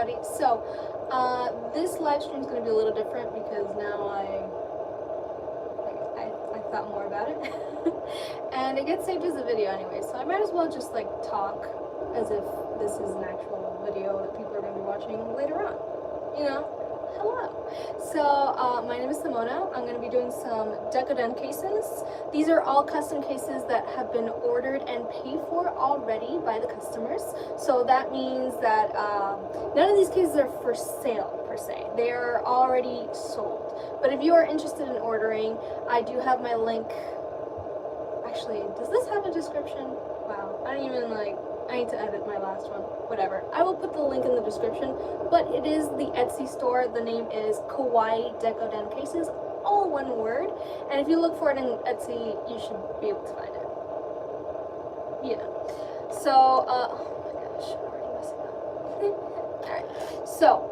everybody. So, this live stream is going to be a little different because now I thought more about it. And it gets saved as a video anyway, so I might as well just like talk as if this is an actual video that people are going to be watching later on. You know? Hello. So, my name is Simona. I'm going to be doing some Decoden cases. These are all custom cases that have been ordered and paid for already by the customers. So that means that none of these cases are for sale per se. They are already sold. But if you are interested in ordering, I do have my link. Actually, does this have a description? Wow, I don't even I need to edit my last one. Whatever. I will put the link in the description, but it is the Etsy store. The name is Kawaii Decoden Cases, all one word. And if you look for it in Etsy, you should be able to find it. Yeah. So, oh my gosh, I'm already messing up. Alright. So,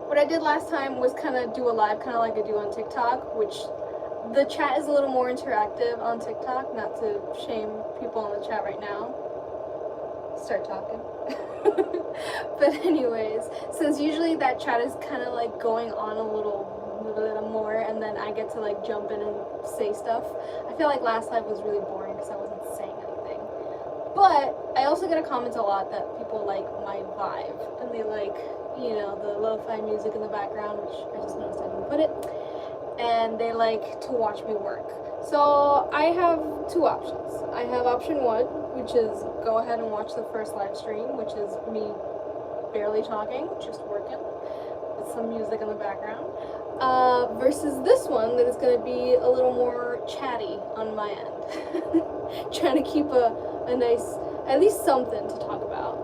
what I did last time was kind of do a live, kind of like I do on TikTok, which the chat is a little more interactive on TikTok, not to shame people in the chat right now. Start talking. But anyways, since usually that chat is kind of like going on a little more, and then I get to like jump in and say stuff, I feel like last live was really boring because I wasn't saying anything. But I also get a comment a lot that people like my vibe, and they like, you know, the lo-fi music in the background, which I just noticed I didn't put it, and they like to watch me work. So I have two options. I have option one, which is go ahead and watch the first live stream, which is me barely talking, just working, with some music in the background, versus this one that is going to be a little more chatty on my end. Trying to keep a nice, at least something to talk about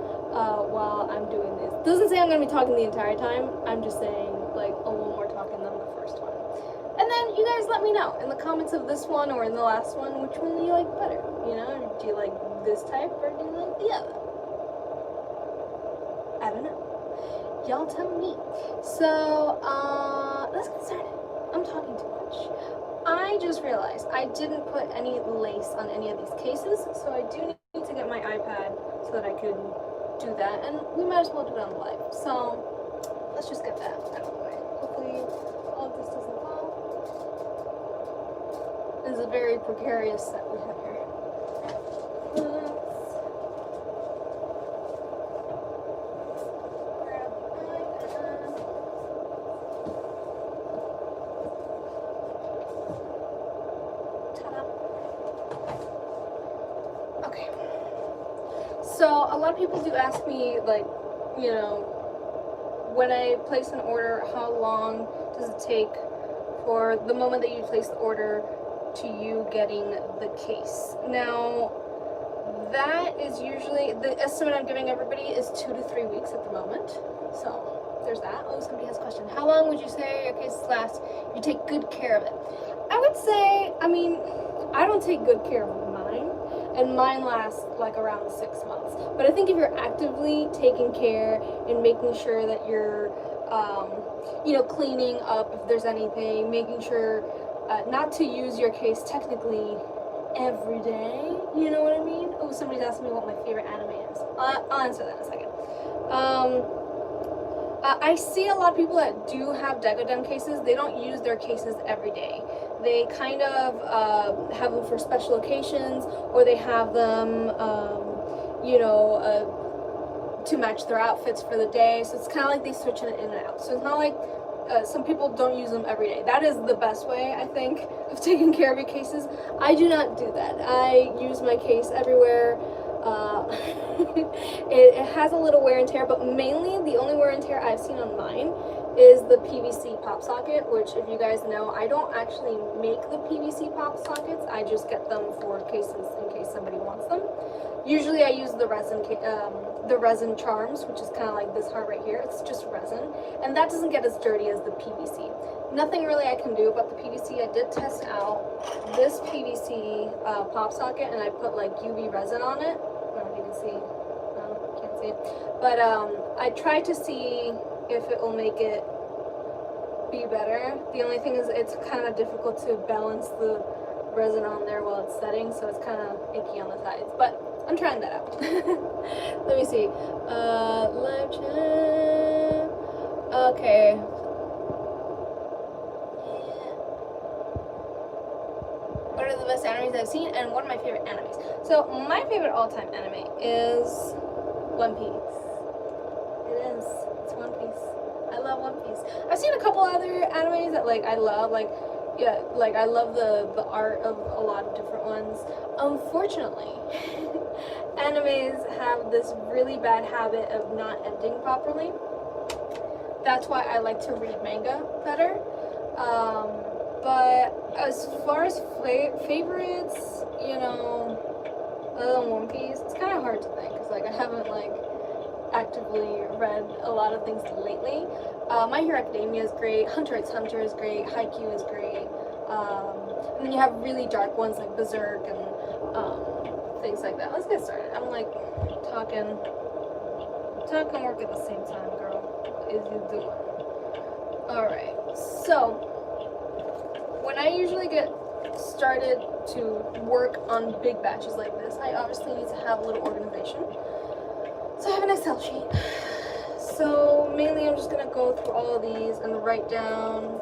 while I'm doing this. Doesn't say I'm going to be talking the entire time, I'm just saying like a little more talking than the first one. And then you guys let me know in the comments of this one or in the last one, which one do you like better? You know, do you like this type or do you like the other? I don't know. Y'all tell me. So, let's get started. I'm talking too much. I just realized I didn't put any lace on any of these cases, so I do need to get my iPad so that I can do that, and we might as well do it on the live. So, let's just get that out of the way. Hopefully, all of this doesn't fall. This is a very precarious set we have here. Okay. So a lot of people do ask me, like, you know, when I place an order, how long does it take for the moment that you place the order to you getting the case? Now, that is usually, the estimate I'm giving everybody is 2 to 3 weeks at the moment. So, there's that. Oh, somebody has a question. How long would you say your cases last if you take good care of it? I would say, I mean, I don't take good care of mine, and mine lasts like around 6 months. But I think if you're actively taking care and making sure that you're, you know, cleaning up if there's anything, making sure not to use your case technically every day, you know what I mean? Oh, somebody's asking me what my favorite anime is. I'll answer that in a second. I see a lot of people that do have Decoden cases. They don't use their cases every day. They kind of have them for special occasions, or they have them, you know, to match their outfits for the day. So it's kind of like they switch it in and out. So it's not like some people don't use them every day. That is the best way, I think, of taking care of your cases. I do not do that. I use my case everywhere. It has a little wear and tear, but mainly the only wear and tear I've seen on mine is the PVC pop socket, which, if you guys know, I don't actually make the PVC pop sockets. I just get them for cases in case somebody wants them. Usually I use the resin charms, which is kind of like this heart right here. It's just resin, and that doesn't get as dirty as the PVC. Nothing really I can do about the PVC. I did test out this PVC pop socket, and I put like UV resin on it. I don't know if you can see. No, can't see. But I tried to see if it will make it be better. The only thing is it's kind of difficult to balance the resin on there while it's setting, so it's kind of icky on the sides. But I'm trying that out. Let me see. Live chat. Okay. What are the best animes I've seen, and what are my favorite animes? So my favorite all-time anime is One Piece. It is. It's One Piece. I love One Piece. I've seen a couple other animes that like I love, like yeah, like I love the art of a lot of different ones. Unfortunately, animes have this really bad habit of not ending properly. That's why I like to read manga better. But as far as favorites, you know, other than One Piece, it's kind of hard to think because like I haven't like actively read a lot of things lately. My Hero Academia is great. Hunter x Hunter is great. Haikyuu is great. And then you have really dark ones like Berserk and things like that. Let's get started. I'm like talking work at the same time, girl. What is you doing? All right. So when I usually get started to work on big batches like this, I obviously need to have a little organization. So I have an Excel sheet. So mainly I'm just gonna go through all of these and write down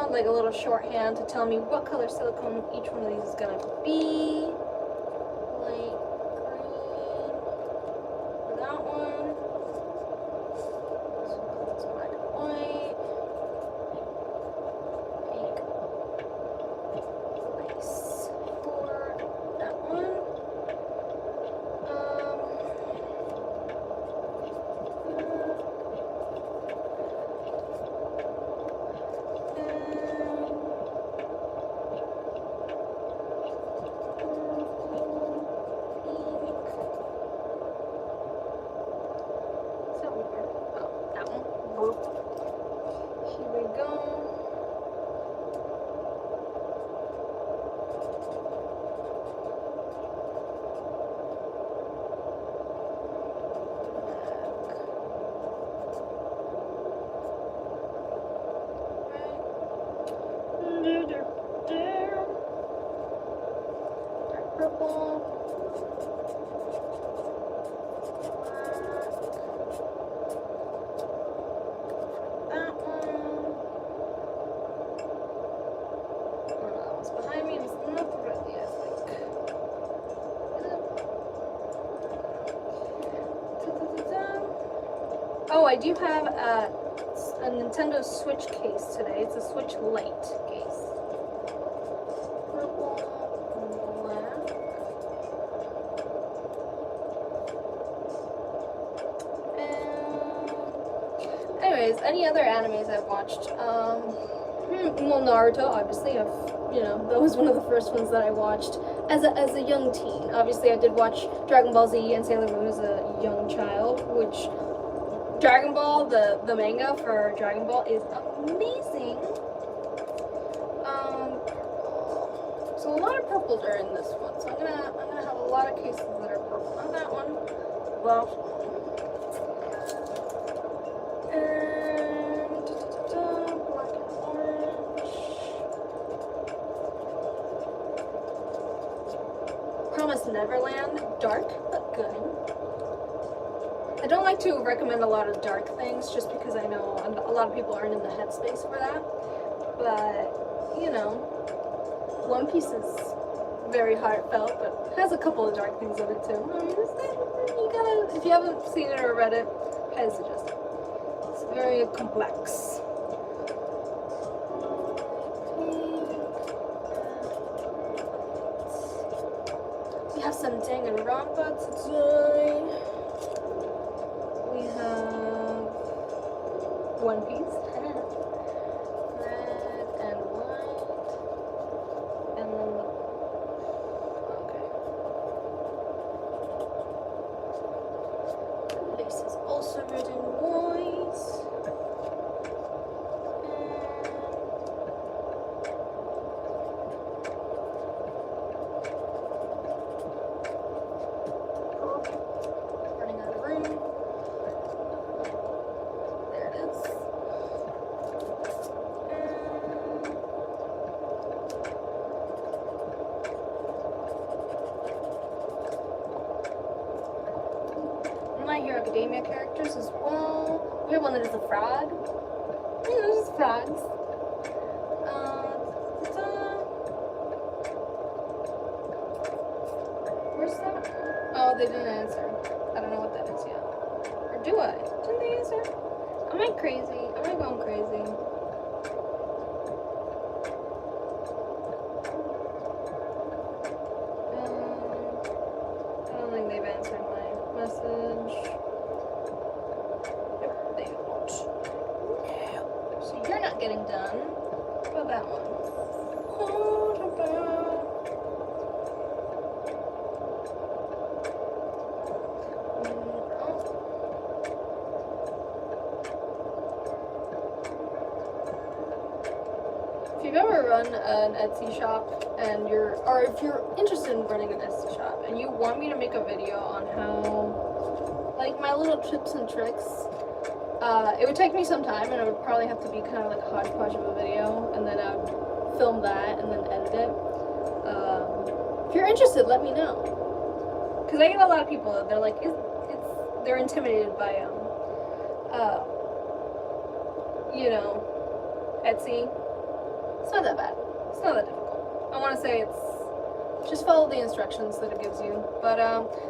like a little shorthand to tell me what color silicone each one of these is gonna be. Light green for that one. So it's black and white. Pink. Nice for that one. Purple. That one. Oh, that one's behind me. It's not ready, I think. Oh, I do have a Nintendo Switch case today. It's a Switch Lite case. Purple, black. And anyways, any other animes I've watched? Well, Naruto, obviously. That was one of the first ones that I watched as a young teen. Obviously, I did watch Dragon Ball Z and Sailor Moon as a young child, which Dragon Ball, the manga for Dragon Ball is amazing. So a lot of purples are in this one. So I'm gonna have a lot of cases that are purple on that one. Well, and black and orange. Promised Neverland, dark but good. I don't like to recommend a lot of dark things just because I know a lot of people aren't in the headspace for that. But, you know, One Piece is very heartfelt, but has a couple of dark things in it too. I mean, you gotta, if you haven't seen it or read it, highly suggest it. It's very complex. We have some Danganronpa today. We have One Piece, red and white, and then the lace is also red and white, one that is a frog. You know, just frogs. Where's that? Oh, they didn't answer. I don't know what that is yet. Or do I? Didn't they answer? Am I crazy? Am I going crazy? I don't think they've answered my message. Nope, they won't. So you're not getting done. What about that one? If you've ever run an Etsy shop and or if you're interested in running an Etsy shop and you want me to make a video on how, like, my little tips and tricks, it would take me some time and it would probably have to be kind of like a hodgepodge of a video, and then I would film that and then edit it. If you're interested, let me know. Because I get a lot of people that they're like, they're intimidated by, you know, Etsy. It's not that bad. It's not that difficult. I want to say it's just follow the instructions that it gives you. But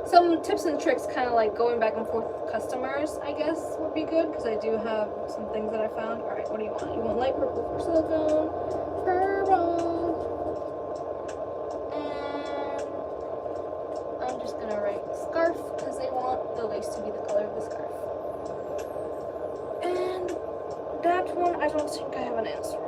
some tips and tricks, kind of like going back and forth with customers, I guess would be good, because I do have some things that I found. All right, what do you want? You want light purple for silicone, purple, and I'm just gonna write scarf because they want the lace to be the color of the scarf. And that one, I don't think I have an answer on.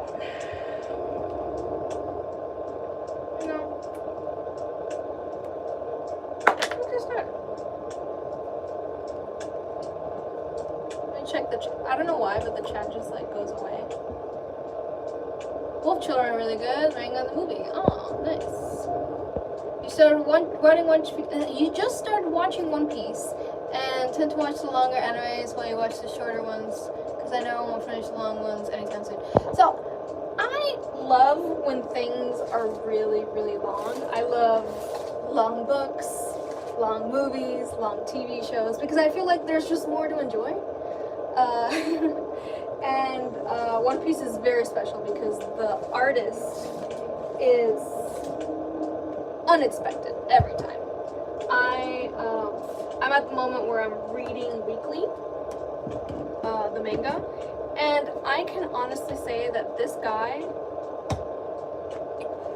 Check the chat. I don't know why, but the chat just like goes away. Wolf Children are really good. Manga the movie. Oh, nice. You started you just started watching One Piece and tend to watch the longer animes while you watch the shorter ones, because I know I won't finish the long ones anytime soon. So I love when things are really, really long. I love long books, long movies, long TV shows, because I feel like there's just more to enjoy. And One Piece is very special because the artist is unexpected every time. I'm at the moment where I'm reading weekly the manga, and I can honestly say that this guy,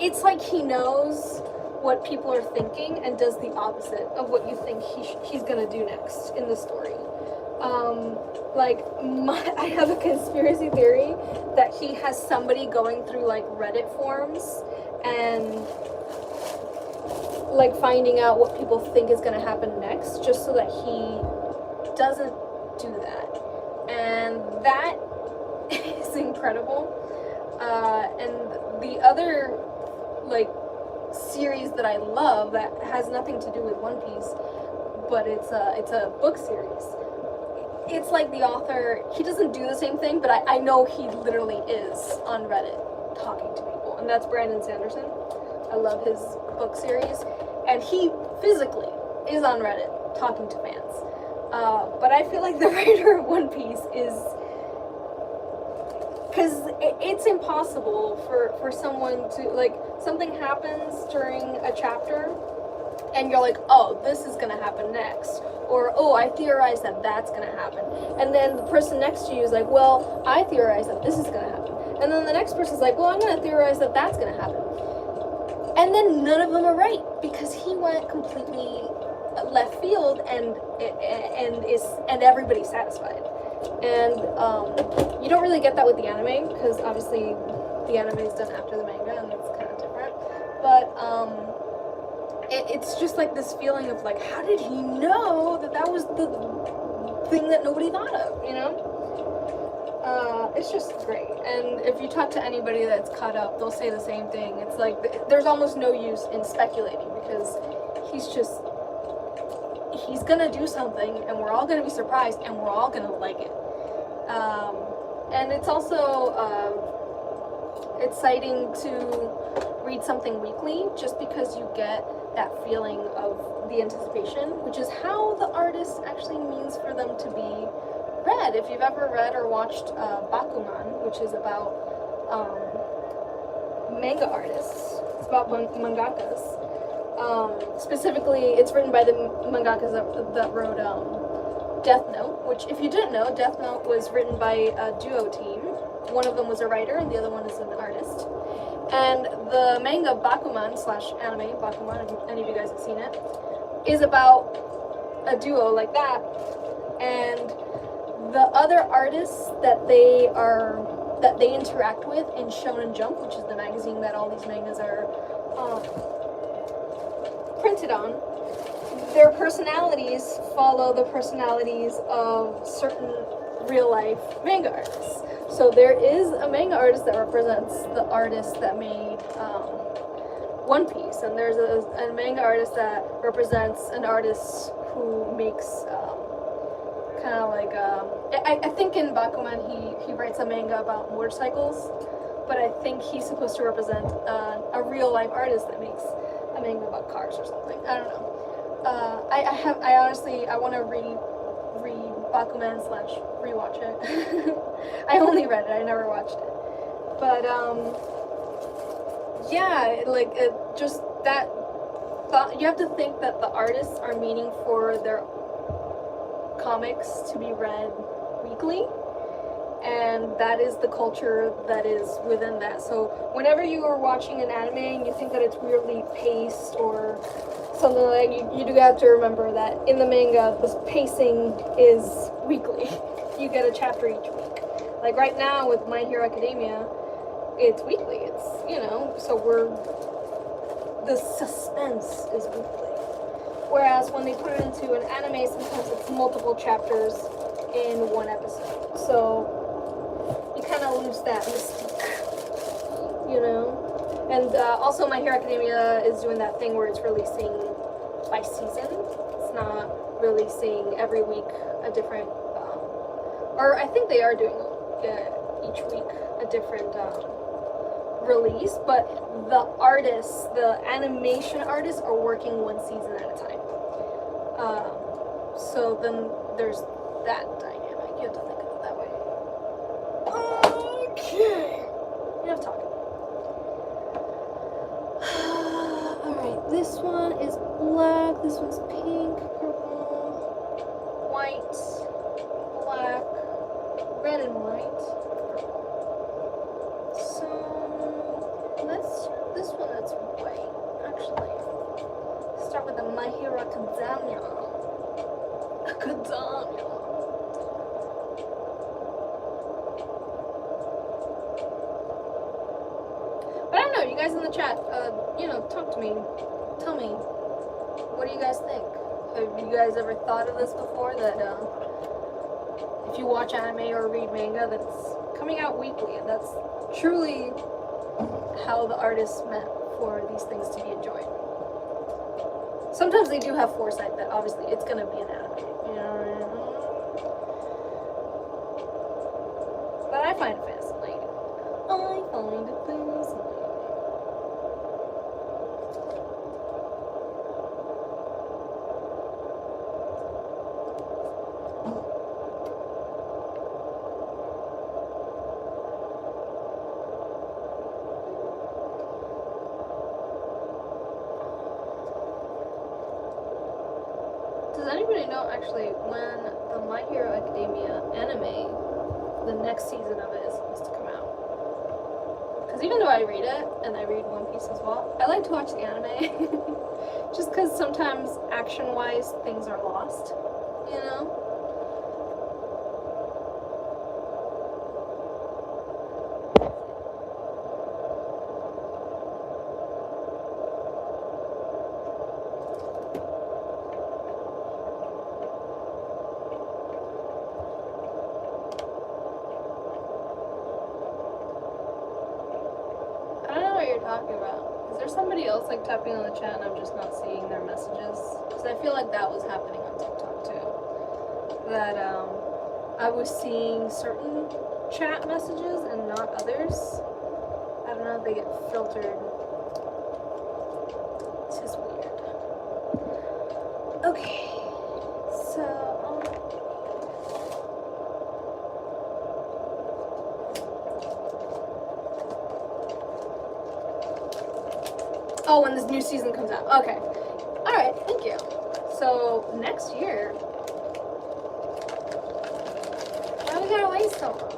it's like he knows what people are thinking and does the opposite of what you think he's gonna do next in the story. I have a conspiracy theory that he has somebody going through like Reddit forums and like finding out what people think is going to happen next, just so that he doesn't do that. And that is incredible. And the other like series that I love that has nothing to do with One Piece, but it's a book series. It's like the author, he doesn't do the same thing, but I know he literally is on Reddit talking to people, and that's Brandon Sanderson. I love his book series, and he physically is on Reddit talking to fans. But I feel like the writer of One Piece is, because it's impossible for someone to, like, something happens during a chapter, and you're like, oh, this is gonna happen next. Or, oh, I theorize that that's gonna happen. And then the person next to you is like, well, I theorize that this is gonna happen. And then the next person's like, well, I'm gonna theorize that that's gonna happen. And then none of them are right, because he went completely left field, and everybody's satisfied. And you don't really get that with the anime, because obviously the anime is done after the manga, and it's kind of different. But it's just like this feeling of like, how did he know that was the thing that nobody thought of, you know? It's just great. And if you talk to anybody that's caught up, they'll say the same thing. It's like there's almost no use in speculating, because he's gonna do something, and we're all gonna be surprised, and we're all gonna like it. And it's also exciting to read something weekly, just because you get that feeling of the anticipation, which is how the artist actually means for them to be read, if you've ever read or watched Bakuman, which is about manga artists, it's about mangakas. Specifically, it's written by the mangakas that wrote Death Note, which, if you didn't know, Death Note was written by a duo team. One of them was a writer and the other one is an artist. And the manga Bakuman / anime Bakuman, if any of you guys have seen it, is about a duo like that. And the other artists that they interact with in Shonen Jump, which is the magazine that all these mangas are printed on, their personalities follow the personalities of certain real-life manga artists. So there is a manga artist that represents the artist that made One Piece, and there's a manga artist that represents an artist who makes kind of like I think in Bakuman he writes a manga about motorcycles, but I think he's supposed to represent a real-life artist that makes a manga about cars or something. I don't know. I honestly want to read Bakuman / rewatch it. I only read it, I never watched it. But yeah, like just that thought, you have to think that the artists are meaning for their comics to be read weekly, and that is the culture that is within that. So whenever you are watching an anime and you think that it's weirdly paced or something like that, you do have to remember that in the manga, the pacing is weekly. You get a chapter each week. Like right now with My Hero Academia, it's weekly. It's, so the suspense is weekly. Whereas when they put it into an anime, sometimes it's multiple chapters in one episode. So you kind of lose that mystique, And also My Hero Academia is doing that thing where it's releasing by season. It's not releasing every week a different, or I think they are doing each week a different release, but the artists, the animation artists, are working one season at a time. So then there's that dynamic. You have to think of it that way. Okay. Enough talking. Alright, this one is black, this one's pink, purple, white, black, red and white. So let's do this one that's white, actually. Start with the My Hero Academia. But I don't know, you guys in the chat, talk to me. Tell me, what do you guys think? Have you guys ever thought of this before, that if you watch anime or read manga, that's coming out weekly, and that's truly how the artists meant for these things to be enjoyed. Sometimes they do have foresight that obviously it's going to be an anime, But I find it fascinating. Does anybody know actually when the My Hero Academia anime, the next season of it, is supposed to come out? Because even though I read it, and I read One Piece as well, I like to watch the anime. Just because sometimes action-wise things are lost, Talking about. Is there somebody else like typing on the chat and I'm just not seeing their messages? Because I feel like that was happening on TikTok too. That I was seeing certain chat messages and not others. I don't know if they get filtered. It's just weird. Okay, so Oh, when this new season comes out. Okay. Alright, thank you. So, next year. Why we gotta wait so long?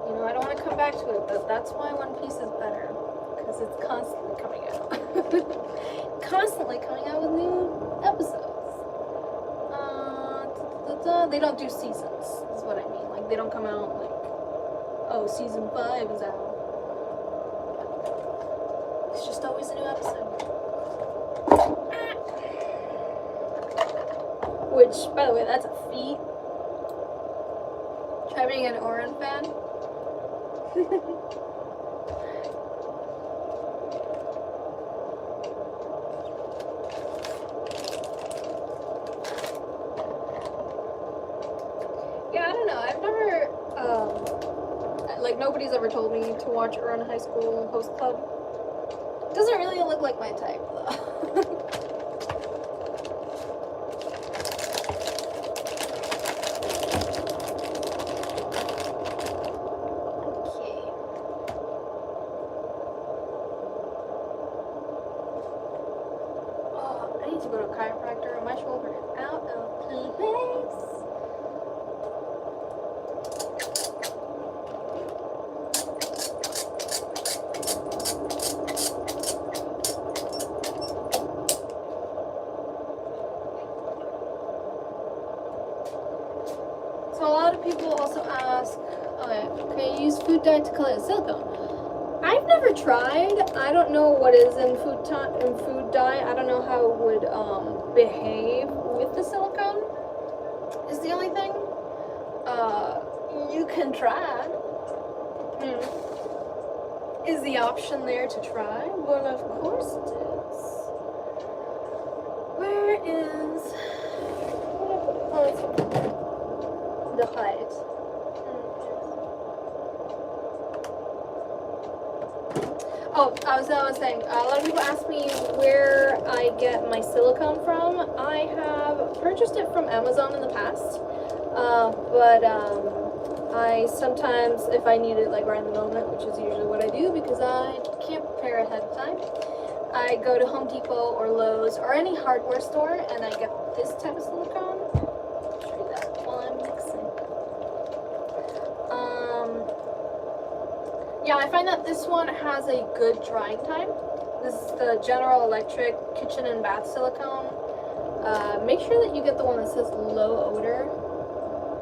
You know, I don't want to come back to it, but that's why One Piece is better. Because it's constantly coming out. Constantly coming out with new episodes. They don't do seasons, is what I mean. Like, they don't come out like, oh, season 5 is out. It's just always a new episode. Which, by the way, that's a feat. Try being an Oren fan. Yeah, I don't know. I've never, like, nobody's ever told me to watch Oren High School Host Club. Doesn't really look like my type, though. To go to a chiropractor, my shoulder is out of place. So a lot of people also ask, can you use food dye to color silicone? I've never tried. I don't know what is in food dye. I don't know how it would behave with the silicone. Is the only thing. You can try. Is the option there to try? Well, of course it is. Where is? The height. Oh, I was saying, a lot of people ask me where I get my silicone from. I have purchased it from Amazon in the past, but I sometimes, if I need it like right in the moment, which is usually what I do because I can't prepare ahead of time, I go to Home Depot or Lowe's or any hardware store and I get this type of silicone. I'll show you that while I'm mixing. Yeah, I find that this one has a good drying time. This is the General Electric Kitchen and Bath Silicone. Make sure that you get the one that says low odor,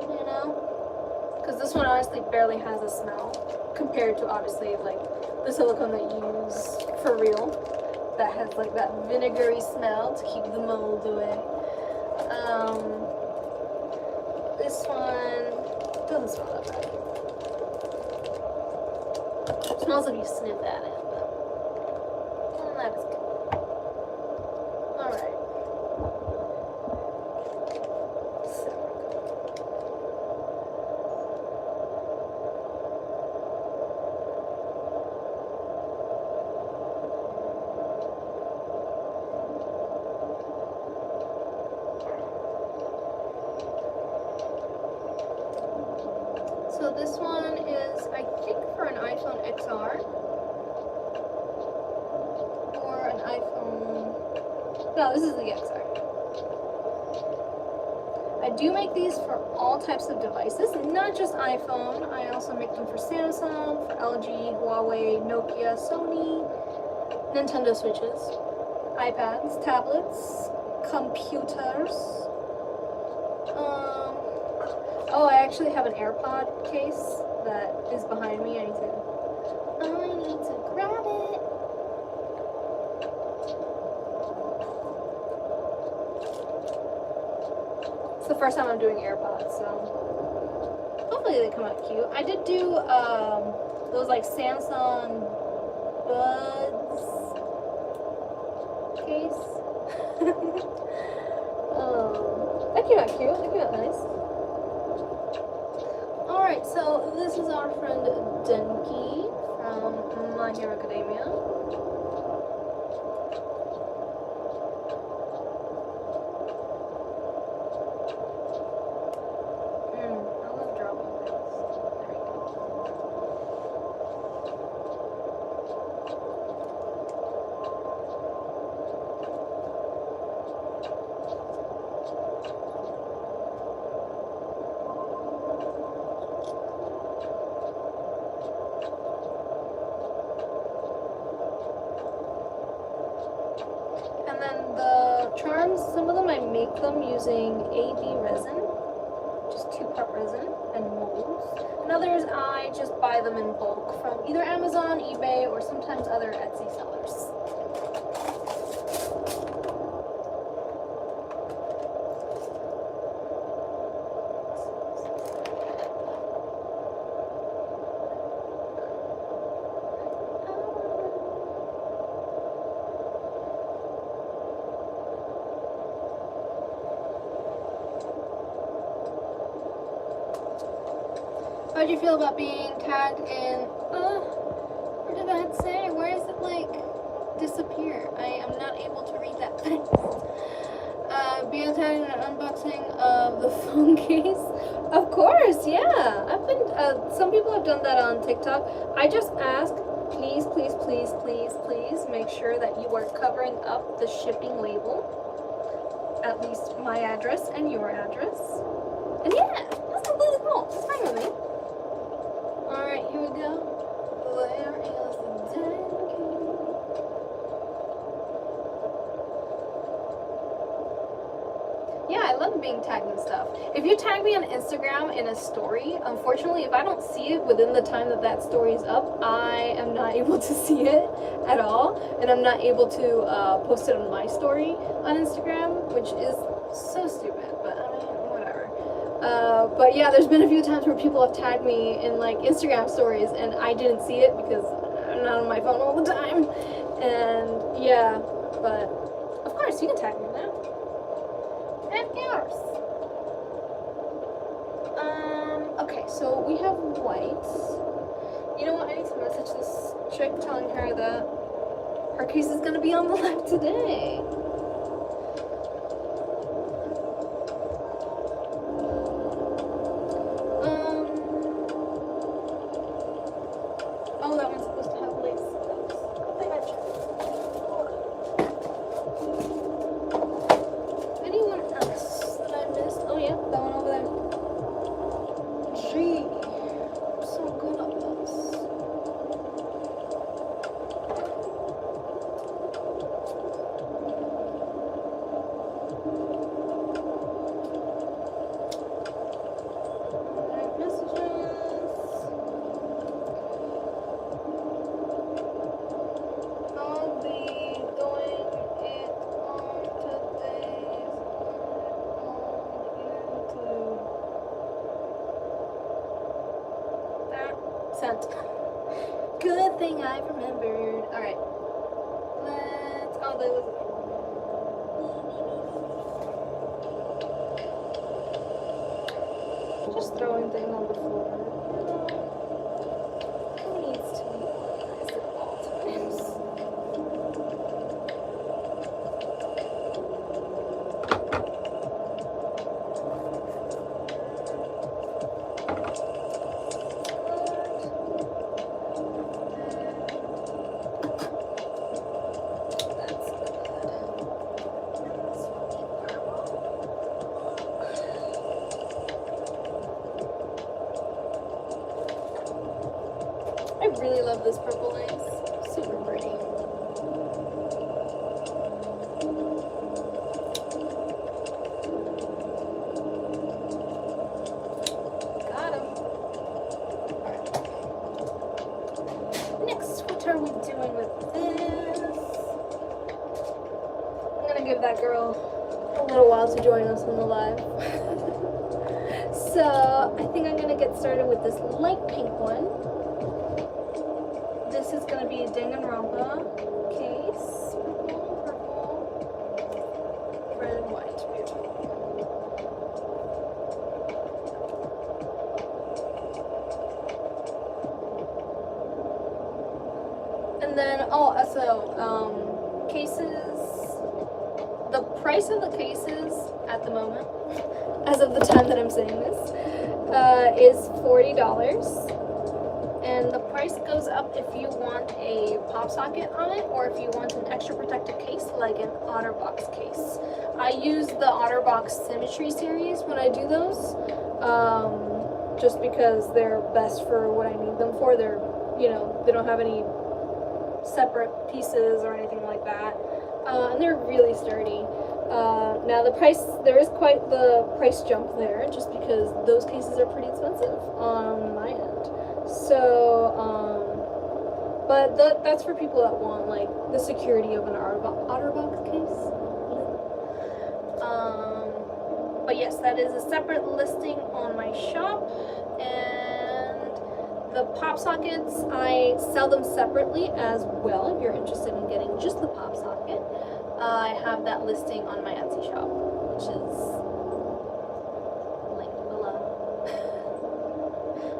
you know? Because this one honestly barely has a smell compared to obviously like the silicone that you use for real. That has like that vinegary smell to keep the mold away. This one doesn't smell that bad. It smells if you sniff at it, but that is good. Alright. So this one is, I think, for an iPhone XR or an iPhone. No, this is the XR. I do make these for all types of devices, not just iPhone. I also make them for Samsung, for LG, Huawei, Nokia, Sony, Nintendo Switches, iPads, tablets, computers. Oh, I actually have an AirPod case that is behind me. I need to grab it. It's the first time I'm doing AirPods, so hopefully they come out cute. I did do those like Samsung Buds case. That came out cute. That came out nice. Alright, so this is our friend Denki from My Hero Academia. I love dropping things. There we go. them using AD resin, just 2-part resin and molds. And others I just buy them in bulk from either Amazon, eBay, or sometimes other Etsy sellers. How do you feel about being tagged in, what did that say? Where is it, like, disappear? I am not able to read that text. Being tagged in an unboxing of the phone case? Of course, yeah. I've been, some people have done that on TikTok. I just ask, please, please, please, please, please make sure that you are covering up the shipping label. At least my address and your address. And yeah, that's completely cool. It's fine with me. Alright, here we go. Where is the tank? Yeah, I love being tagged and stuff. If you tag me on Instagram in a story, unfortunately, if I don't see it within the time that that story is up, I am not able to see it at all. And I'm not able to post it on my story on Instagram, which is so stupid, but I mean, whatever. But yeah, there's been a few times where people have tagged me in like Instagram stories and I didn't see it because I'm not on my phone all the time. And yeah, but of course you can tag me now. Of course. Okay, so we have white. You know what? I need to message this chick telling her that her case is gonna be on the live today. Oh, that one's supposed to have lace. I think I checked. Anyone else that I missed? Oh yeah, that one over there. Gee, I'm so good at this. Alright, messages. I'll be doing it on today's on YouTube. That sent. Good thing I remembered. Alright. Let's. Oh, there was. Just throwing things on the floor. Who needs to be organized at all times? That's I really love this purple lace. Super pretty. Got him. Alright. Next, what are we doing with this? I'm gonna give that girl a little while to join us on the live. So, I think I'm gonna get started with this light pink one. This is going to be a Danganronpa case. Purple, red, and white. Beautiful. And then, cases. The price of the cases at the moment, as of the time that I'm saying this, is $40. And the price goes up if you want a pop socket on it or if you want an extra protective case like an OtterBox case. I use the OtterBox Symmetry series when I do those, just because they're best for what I need them for. They're, you know, they don't have any separate pieces or anything like that. And they're really sturdy. Now there is quite the price jump there, just because those cases are pretty expensive on my end. So, but that's for people that want like the security of an OtterBox case. But yes, that is a separate listing on my shop, and the pop sockets, I sell them separately as well. If you're interested in getting just the pop socket, I have that listing on my Etsy shop, which is linked below.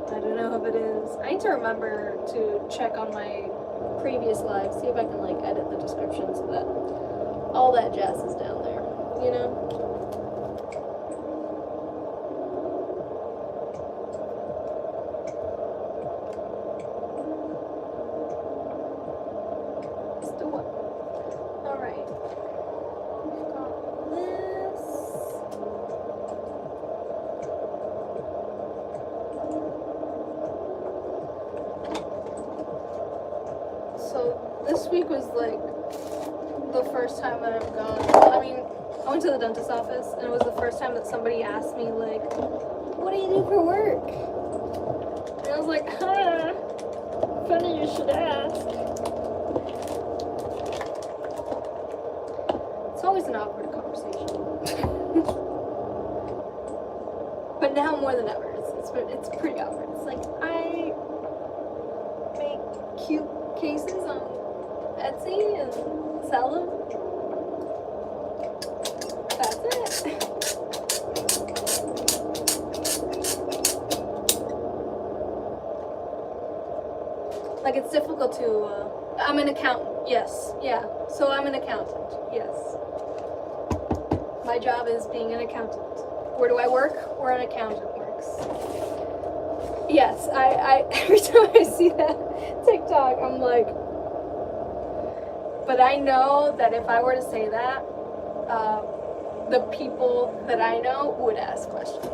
I don't know if it is. I need to remember to check on my previous live, see if I can like edit the description so that all that jazz is down there, you know? This week was like the first time that I've gone. I mean, I went to the dentist's office, and it was the first time that somebody asked me like, "What do you do for work?" And I was like, funny you should ask. It's always an awkward conversation, but now more than ever, it's pretty awkward. It's like, I make cute cases on Etsy and sell them. That's it. Like, it's difficult to, I'm an accountant, yes, yeah. So I'm an accountant, yes. My job is being an accountant. Where do I work? Where an accountant works. Yes, I every time I see that TikTok, I'm like, but I know that if I were to say that, the people that I know would ask questions.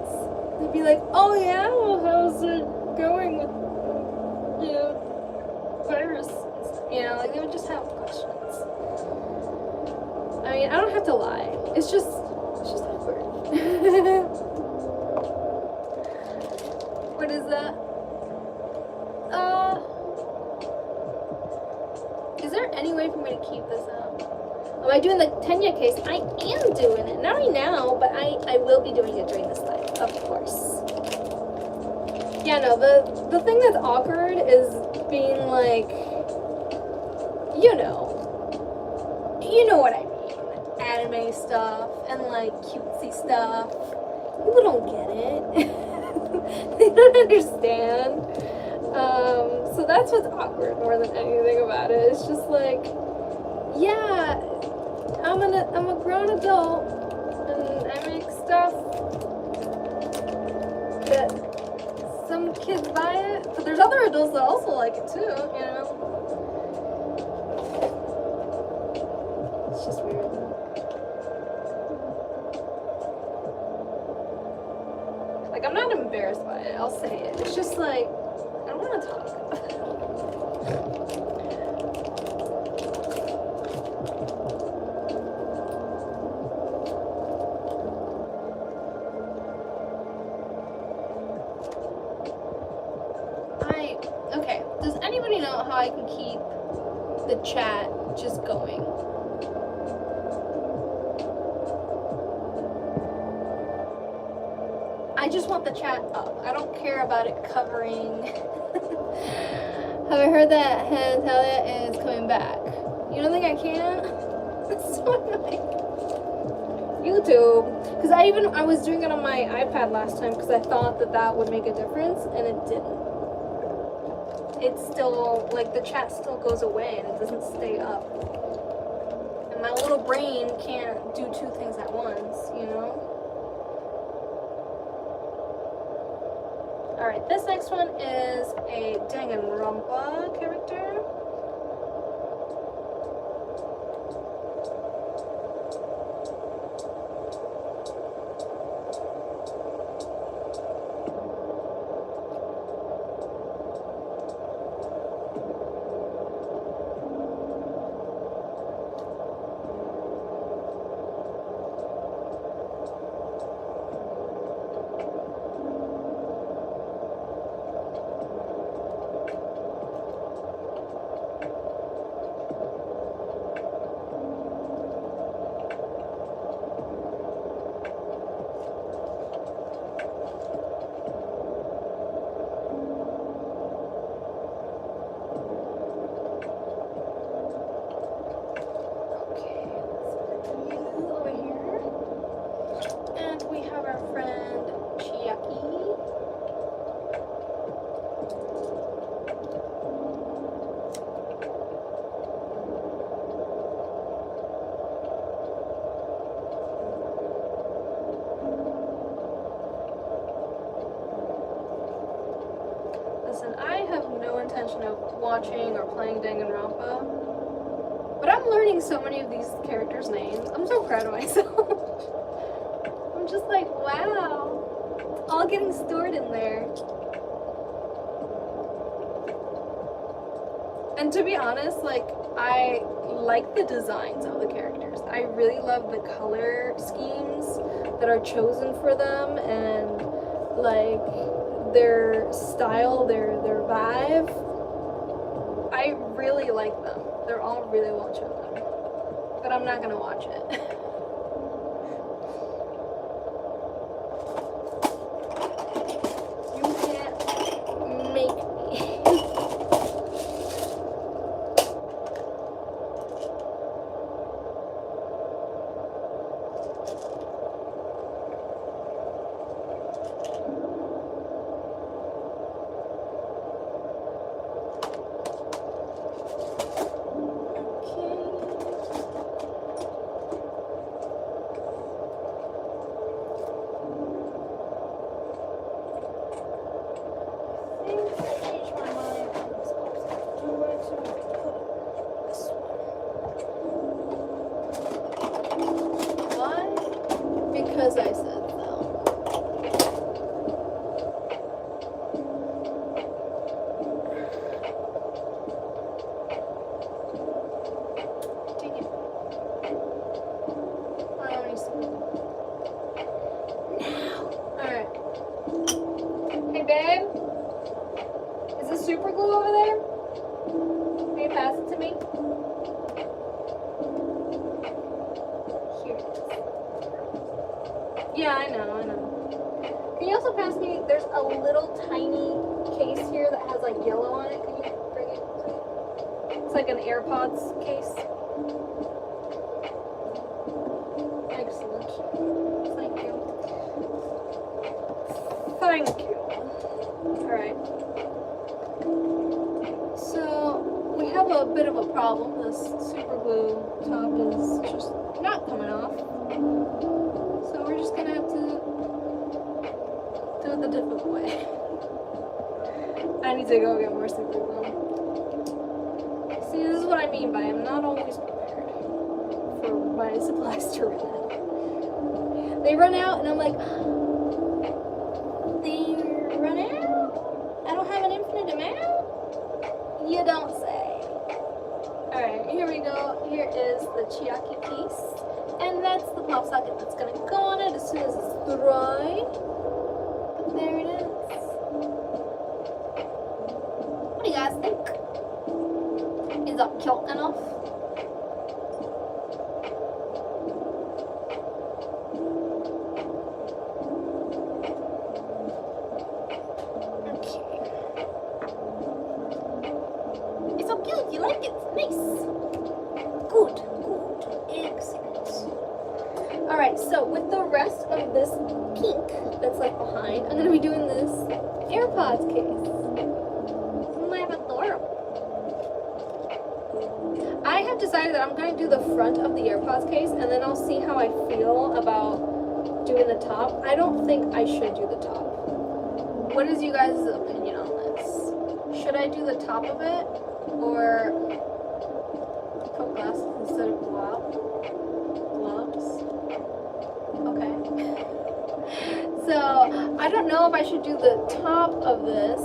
They'd be like, "Oh yeah, well, how's it going with, you know, virus and stuff?" You know, like they would just have questions. I mean, I don't have to lie. It's just awkward. What is that? Is there any way for me to keep this up? Am I doing the Tenya case? I am doing it. Not right now, but I will be doing it during this live, of course. Yeah, no, the thing that's awkward is being like, you know what I mean. Anime stuff and like cutesy stuff. People don't get it. They don't understand. So that's what's awkward more than anything about it. It's just like, yeah, I'm a grown adult and I make stuff that some kids buy it, but there's other adults that also like it too, you know? It's just weird. Like, I'm not embarrassed by it, I'll say it. It's just like, I don't want to talk. Okay, does anybody know how I can keep the chat just going? I just want the chat up. I don't care about it covering. Have I heard that Natalia is coming back? You don't think I can? That's so annoying. YouTube. Because I was doing it on my iPad last time because I thought that would make a difference, and it didn't. It's still, like, the chat still goes away and it doesn't stay up. And my little brain can't do two things at once, you know? Alright, this next one is a Danganronpa character. Listen, I have no intention of watching or playing Danganronpa, but I'm learning so many of these characters' names. I'm so proud of myself. I'm just like, wow. It's all getting stored in there. And to be honest, like, I like the designs of the characters. I really love the color schemes that are chosen for them, and like their style, their vibe. I really like them. They're all really well chosen. But I'm not gonna watch it. You can't make me. Because I said so. Dang it. I don't need to. Now. Alright. Hey, babe. Is this super glue over there? Can you pass it to me? Here it is. Yeah, I know. Can you also pass me, there's a little tiny case here that has like yellow on it. Can you bring it? It's like an AirPods case. Excellent. Thank you. Thank you. Alright. So, we have a bit of a problem. This super glue top is just not coming off. So we're just gonna have to do it the difficult way. I need to go get more super glue. See, this is what I mean by I'm not always prepared for my supplies to run out. They run out and I'm like, they run out? I don't have an infinite amount? You don't say. Alright, here we go. Here is the Chiaki piece. And that's the pop socket that's gonna go on it as soon as it's dry. But there it is. What do you guys think? Is that cute enough? Okay. It's so cute. You like it? Nice. Good. Excellent. Alright, so with the rest of this pink that's like behind, I'm going to be doing this AirPods case. Isn't that adorable? I have decided that I'm going to do the front of the AirPods case and then I'll see how I feel about doing the top. I don't think I should do the top. What is you guys' opinion on this? Should I do the top of it or put glasses instead of gloves? Okay. So, I don't know if I should do the top of this.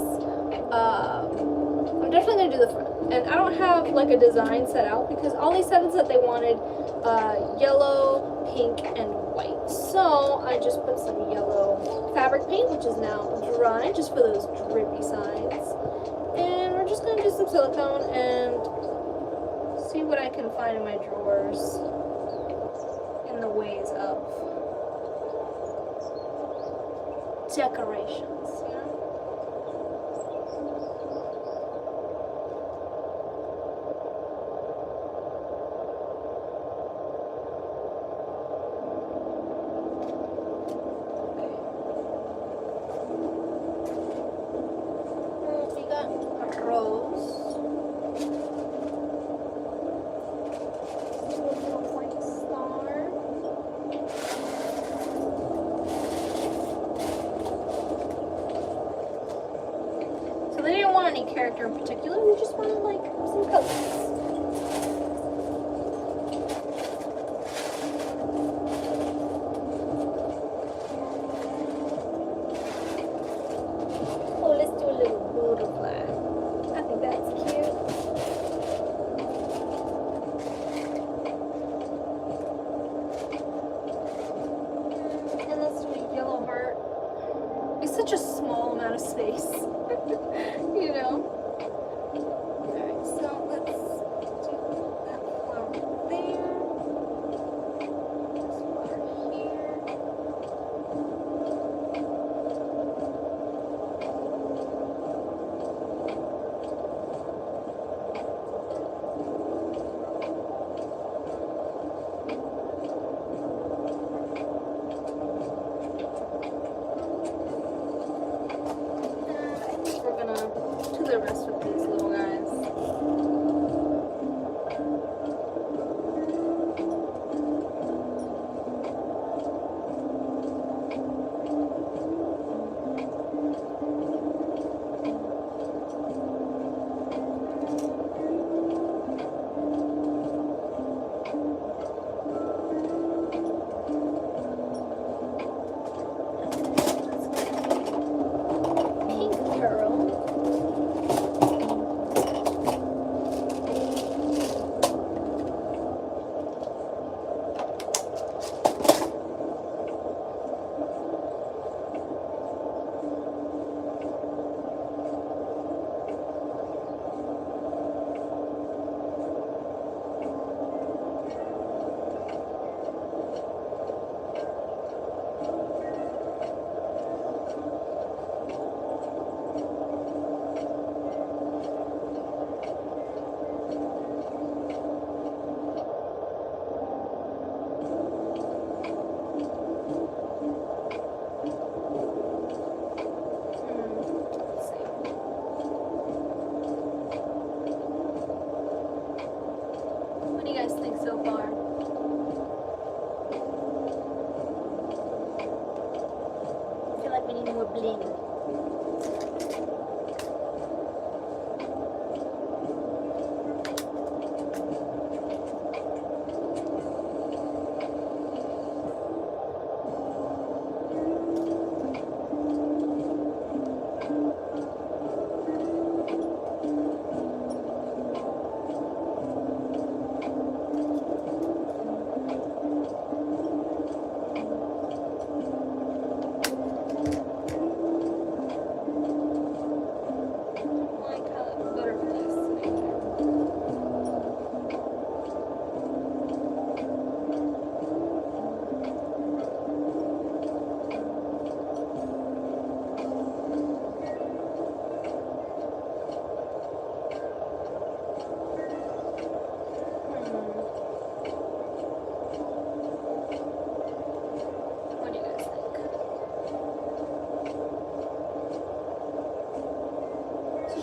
I'm definitely going to do the front. And I don't have like a design set out because all they said is that they wanted yellow, pink, and white. So, I just put some yellow fabric paint, which is now dry, just for those drippy sides. And we're just going to do some silicone and see what I can find in my drawers in the ways of decorations, you know? We got a rose. any character in particular. We just wanted like some colors. Such a small amount of space, you know? Alright, so let's do that flower there. This flower here. The rest of these little guys. Pink pearl. So far. I feel like we need more bling.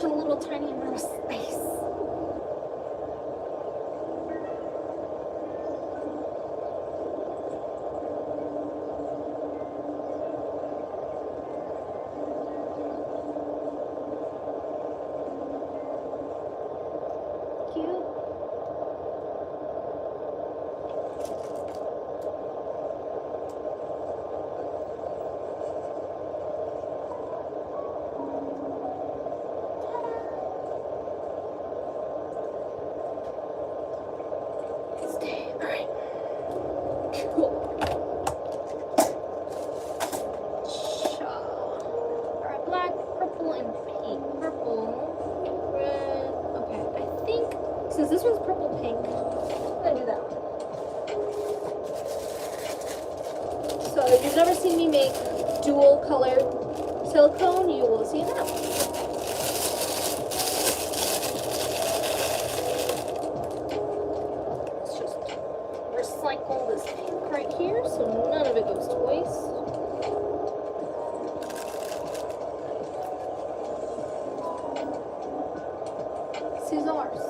A little tiny amount of space. Cute. Since this one's purple pink, I'm gonna do that one. So if you've never seen me make dual colored silicone, you will see that. Let's just recycle this pink right here so none of it goes to waste. Scissors.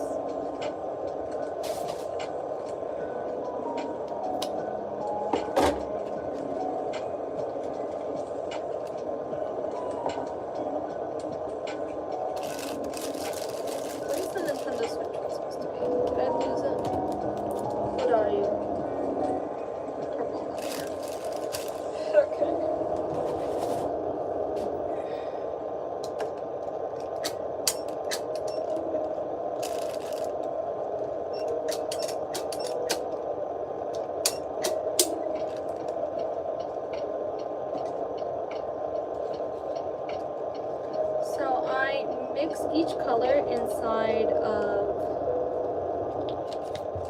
mix each color inside of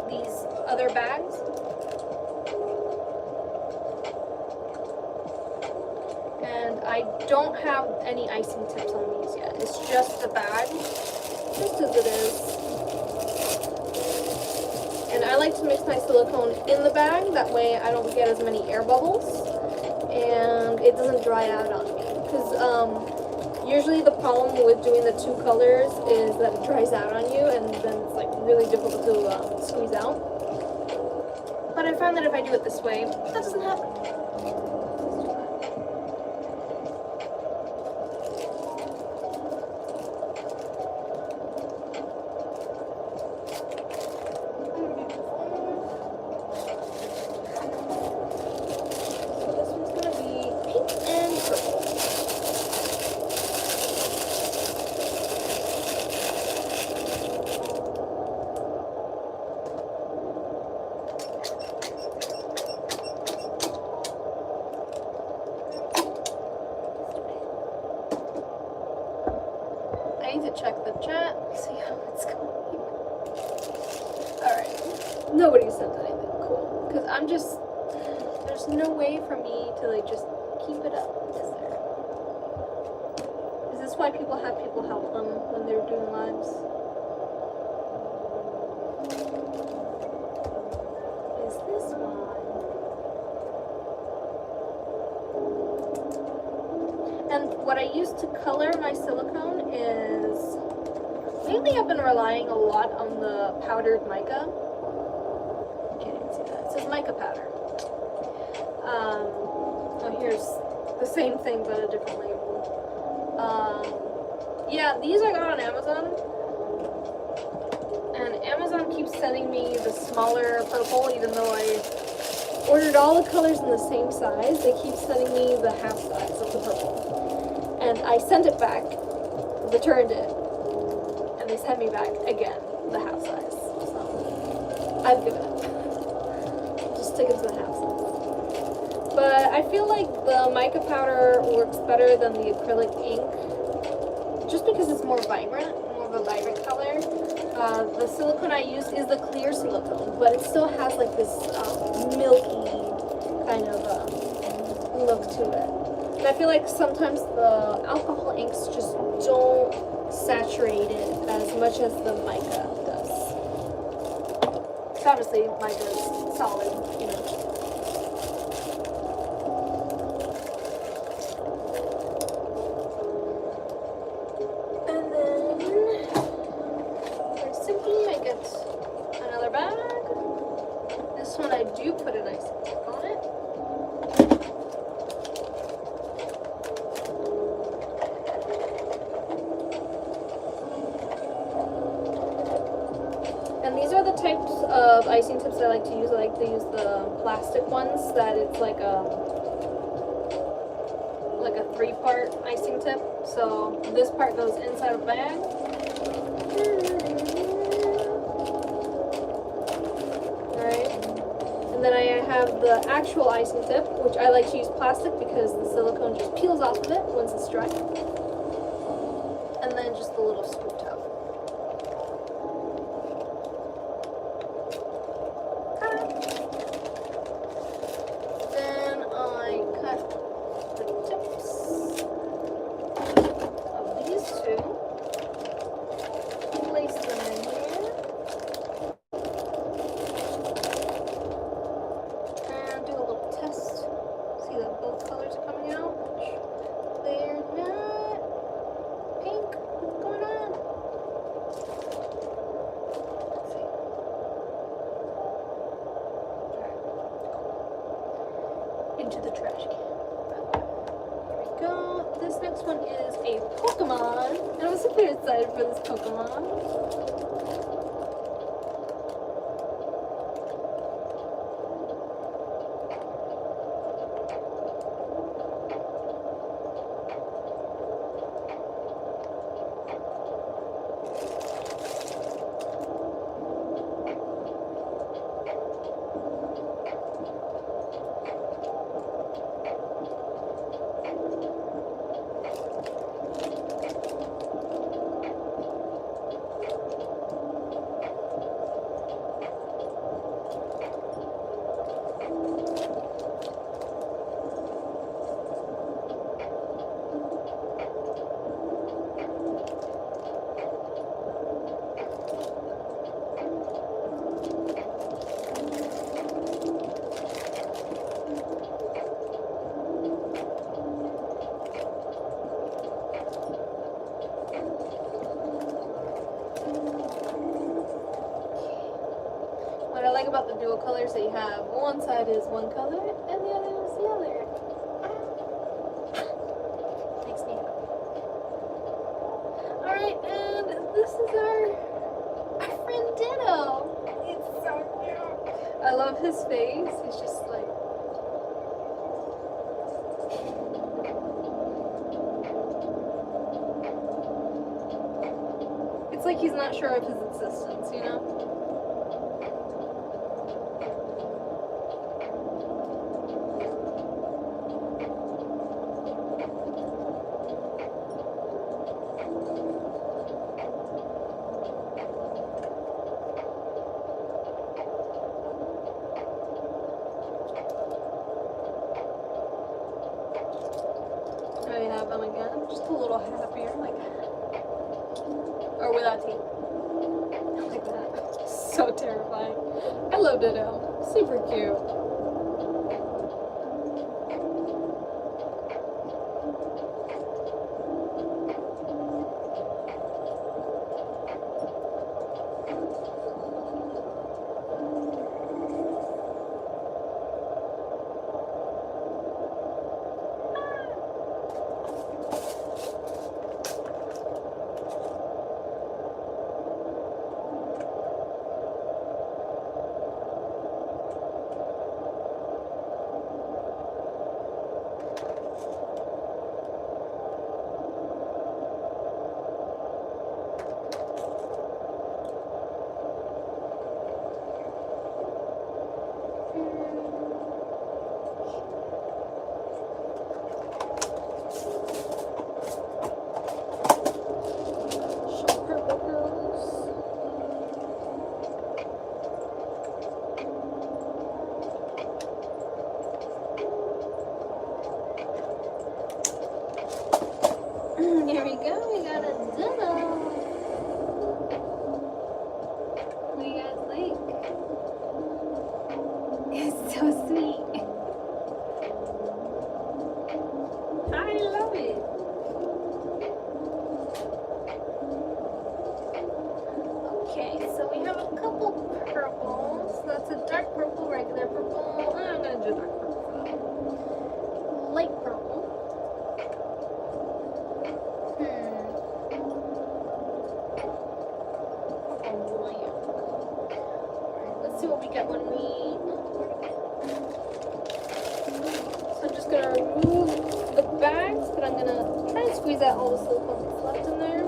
these other bags. And I don't have any icing tips on these yet. It's just the bag, just as it is. And I like to mix my silicone in the bag, that way I don't get as many air bubbles and it doesn't dry out on me. Because usually the problem with doing the two colors is that it dries out on you and then it's like really difficult to squeeze out. But I find that if I do it this way, that doesn't happen. I need to check the chat, see how it's going. Alright. Nobody sent anything cool. Because I'm just, there's no way for me to like just keep it up, is there? Is this why people have people help them when they're doing lives? Is this why? And what I use to color my silicone is, lately I've been relying a lot on the powdered mica. You can't even see that. It says mica powder. Oh, here's the same thing but a different label. Yeah, these I got on Amazon. And Amazon keeps sending me the smaller purple, even though I ordered all the colors in the same size. They keep sending me the half size of the purple. And I sent it back, returned it, and they sent me back again the half size. So I've given up. Just stick it to the half size. But I feel like the mica powder works better than the acrylic ink, just because it's more vibrant, more of a vibrant color. The silicone I use is the clear silicone, but it still has like this milky kind of look to it. And I feel like sometimes the alcohol inks just don't saturate it as much as the mica does. So obviously mica is solid, you know. And then very simply I get another bag. This one I do put a nice tip on it. And these are the types of icing tips I like to use. I like to use the plastic ones that it's like a 3-part icing tip. So this part goes inside a bag. Alright. And then I have the actual icing tip, which I like to use plastic because the silicone just peels off of it once it's dry. And then just the little scoop top. Then I cut the tips of these two, place them in here, and do a little test. See that both colors are coming out? They're not pink. What's going on? Let's see. Alright. Into the trash can. There we go. This next one is a Pokemon. And I'm super excited for this Pokemon. about the dual colors that you have. One side is one color and the other is the other. Makes me happy. Alright, and this is our friend Ditto. It's so cute. I love his face. He's just like... It's like he's not sure of his existence, you know? I have them again, just a little happier, like, or without teeth, like that. So terrifying. I love Ditto. Super cute. Here we go, we got a Ditto. What do you guys think? It's so sweet. I love it. Okay, so we have a couple purples. That's a dark purple, regular purple. I'm gonna do dark purple for that. Light purple. Let's see what we get when we... So I'm just going to remove the bags, but I'm going to try and squeeze out all the silicone that's left in there.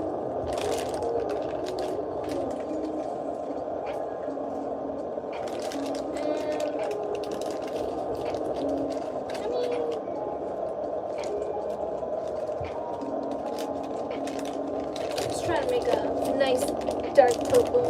Try to make a nice dark purple.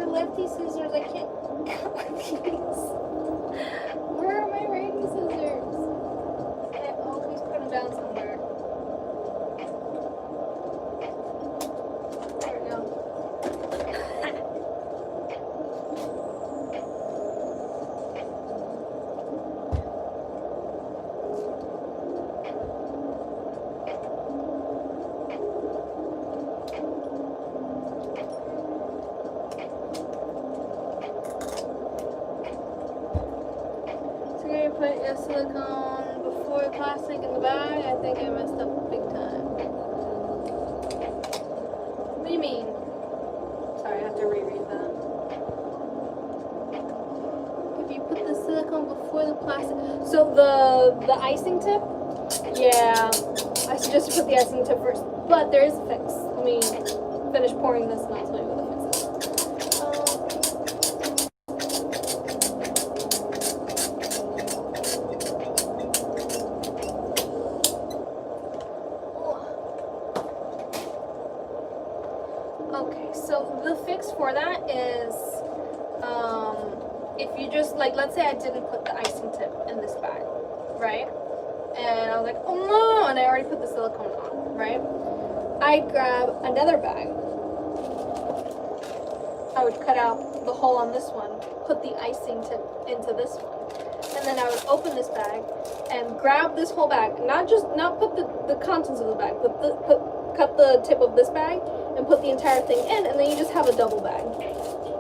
Lefty scissors, I can't cut with these. Where are my righty scissors? I always put them down somewhere. There we go. Put your silicone before the plastic in the bag. I think I messed up big time. What do you mean? Sorry, I have to reread that. If you put the silicone before the plastic, so the icing tip, yeah, I suggest you put the icing tip first. But there is a fix. Let me finish pouring this and I'll tell you what the fix is. Okay, so the fix for that is, if you just, like, let's say I didn't put the icing tip in this bag, right? And I was like, oh no, and I already put the silicone on, right? I grab another bag. I would cut out the hole on this one, put the icing tip into this one, and then I would open this bag and grab this whole bag, not put the contents of the bag, but cut the tip of this bag and put the entire thing in, and then you just have a double bag.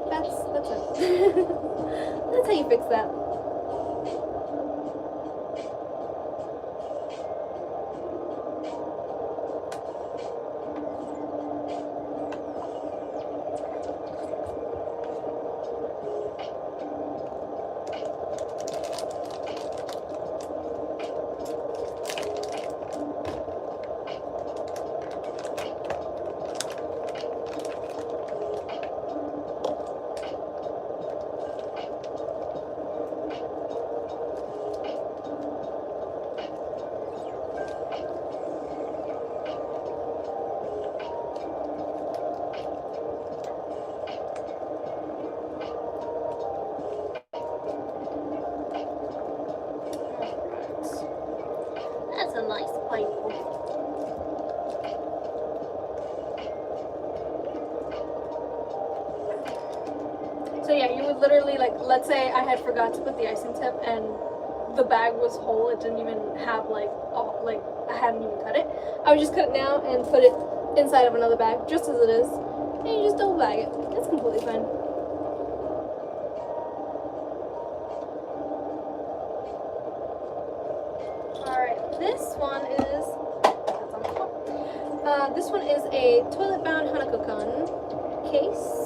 That's it. That's how you fix that. That's a nice pipe. So yeah, you would literally, like, let's say I had forgot to put the icing tip and the bag was whole, it didn't even have like I hadn't even cut it. I would just cut it now and put it inside of another bag just as it is, and you just double bag it. It's completely fine. Alright, this one is a toilet bound Hanukkah cone case.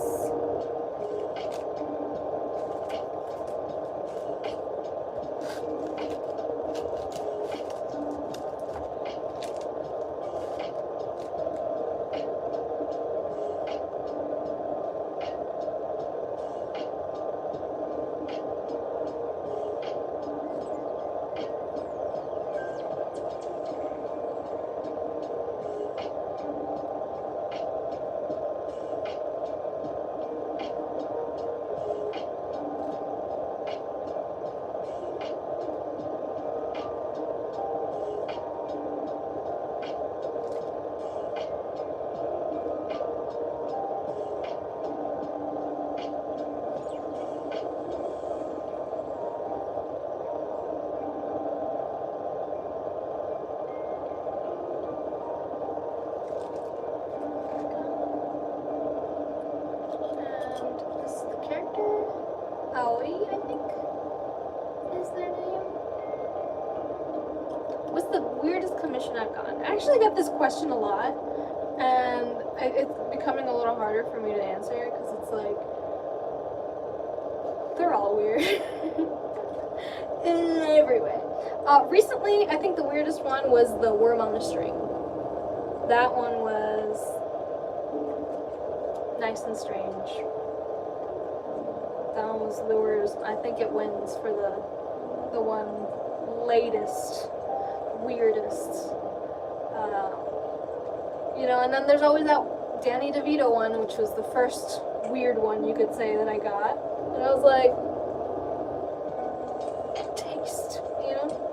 I think is their name. What's the weirdest commission I've gotten? I actually get this question a lot, and it's becoming a little harder for me to answer because it's like they're all weird in every way. Recently, I think the weirdest one was the worm on the string. That one was nice and strange. That one was the weirdest. I think it wins for the one latest, weirdest. You know, and then there's always that Danny DeVito one, which was the first weird one you could say that I got. And I was like, taste, you know?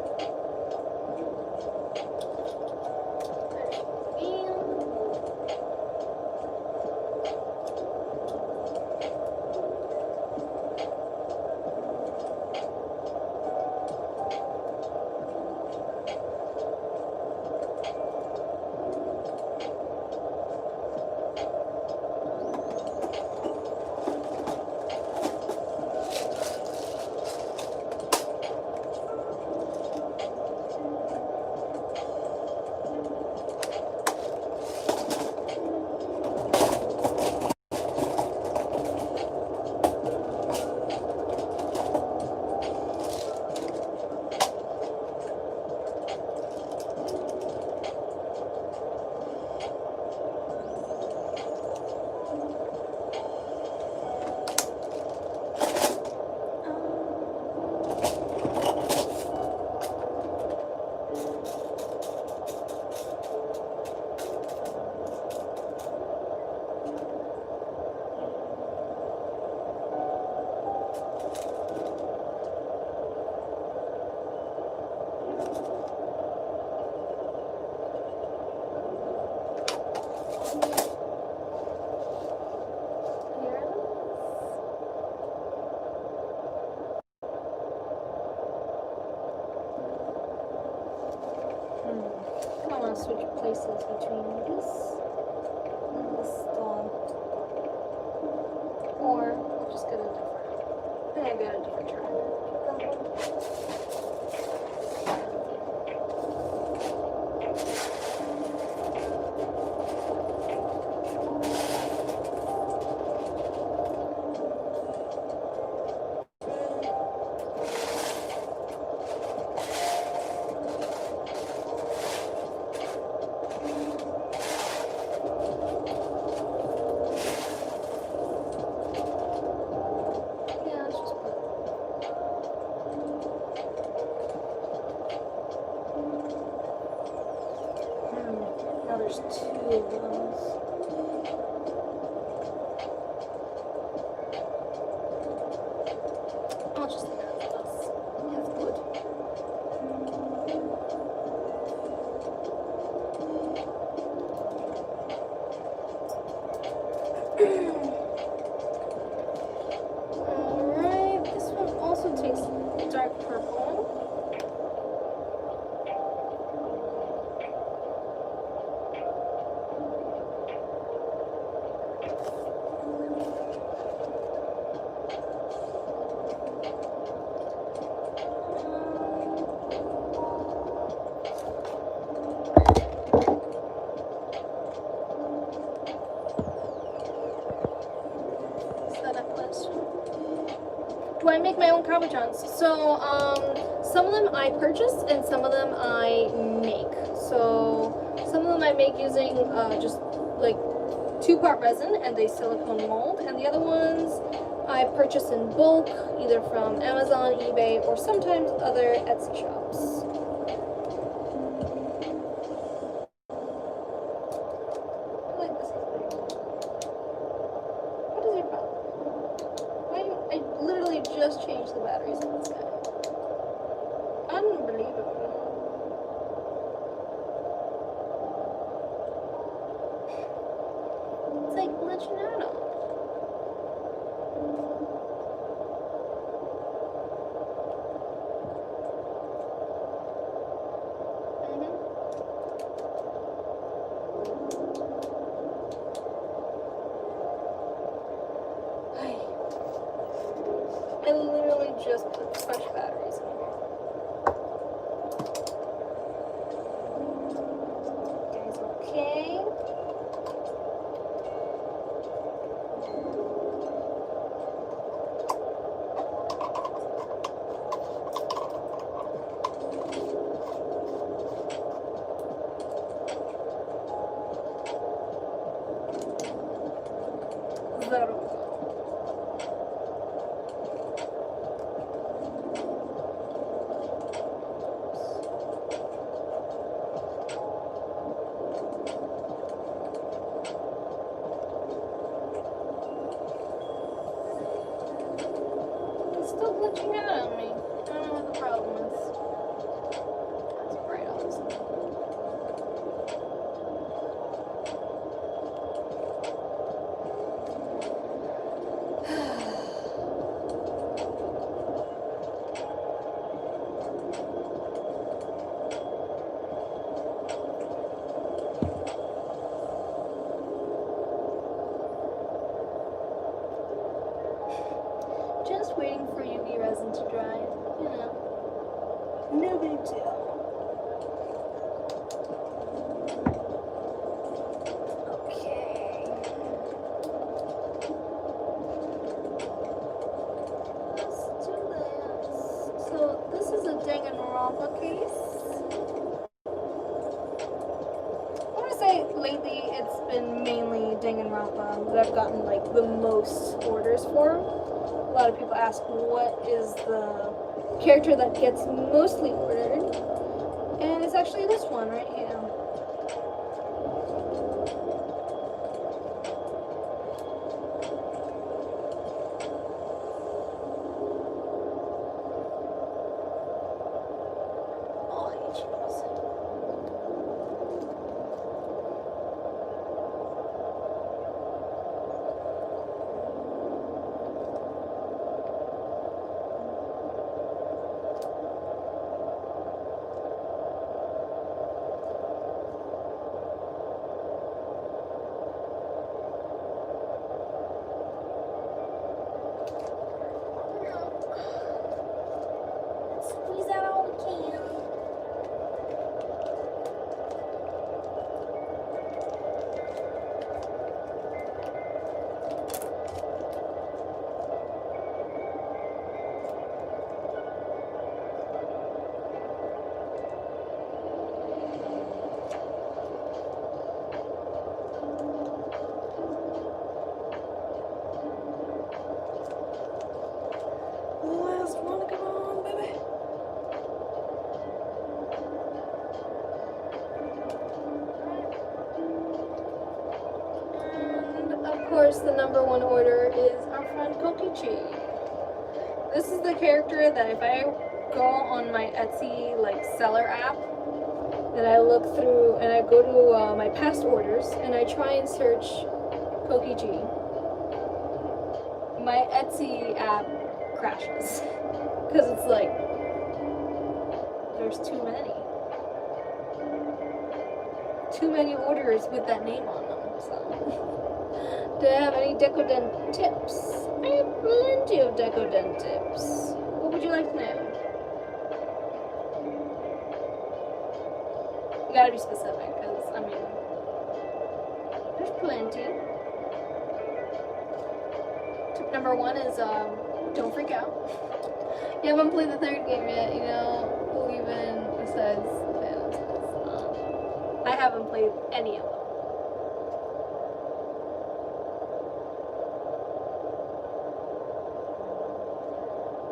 Here it is. I want to switch places between this and this doll. Or I'll just get a different. I think I got a different try. Yeah, let's just put. Now there's two of those. I'll just leave it as this. It's good. Alright, this one also tastes dark purple. Is that a question? Do I make my own cabochons? So, some of them I purchase and some of them I make. So, some of them I make using just like 2-part resin and a silicone mold, and the other ones I purchase in bulk, either from Amazon, eBay, or sometimes other Etsy shops. I like this. What is your problem? I literally just changed the batteries in this guy. Unbelievable. It's like glitching out on. I literally just put fresh batteries in here. Guys, okay? Zero. It's still glitching out on me. I don't know what the problem is. That's bright, honestly. Just waiting for UV resin to dry. You know, no big deal. Okay. Let's do this. So this is a Danganronpa case. I want to say lately it's been mainly Danganronpa that I've gotten like the most orders for. A lot of people ask what is the character that gets mostly ordered, and it's actually this one right here. Oh, I hate course, the #1 order is our friend Kokichi. This is the character that if I go on my Etsy like seller app, and I look through and I go to my past orders and I try and search Kokichi, my Etsy app crashes because it's like there's too many orders with that name on them. So, do I have any Decoden tips? I have plenty of Decoden tips. What would you like to know? You gotta be specific, because, I mean, there's plenty. Tip #1 is, don't freak out. You haven't played the 3rd game yet, you know, who even besides Phantom says. I haven't played any of them.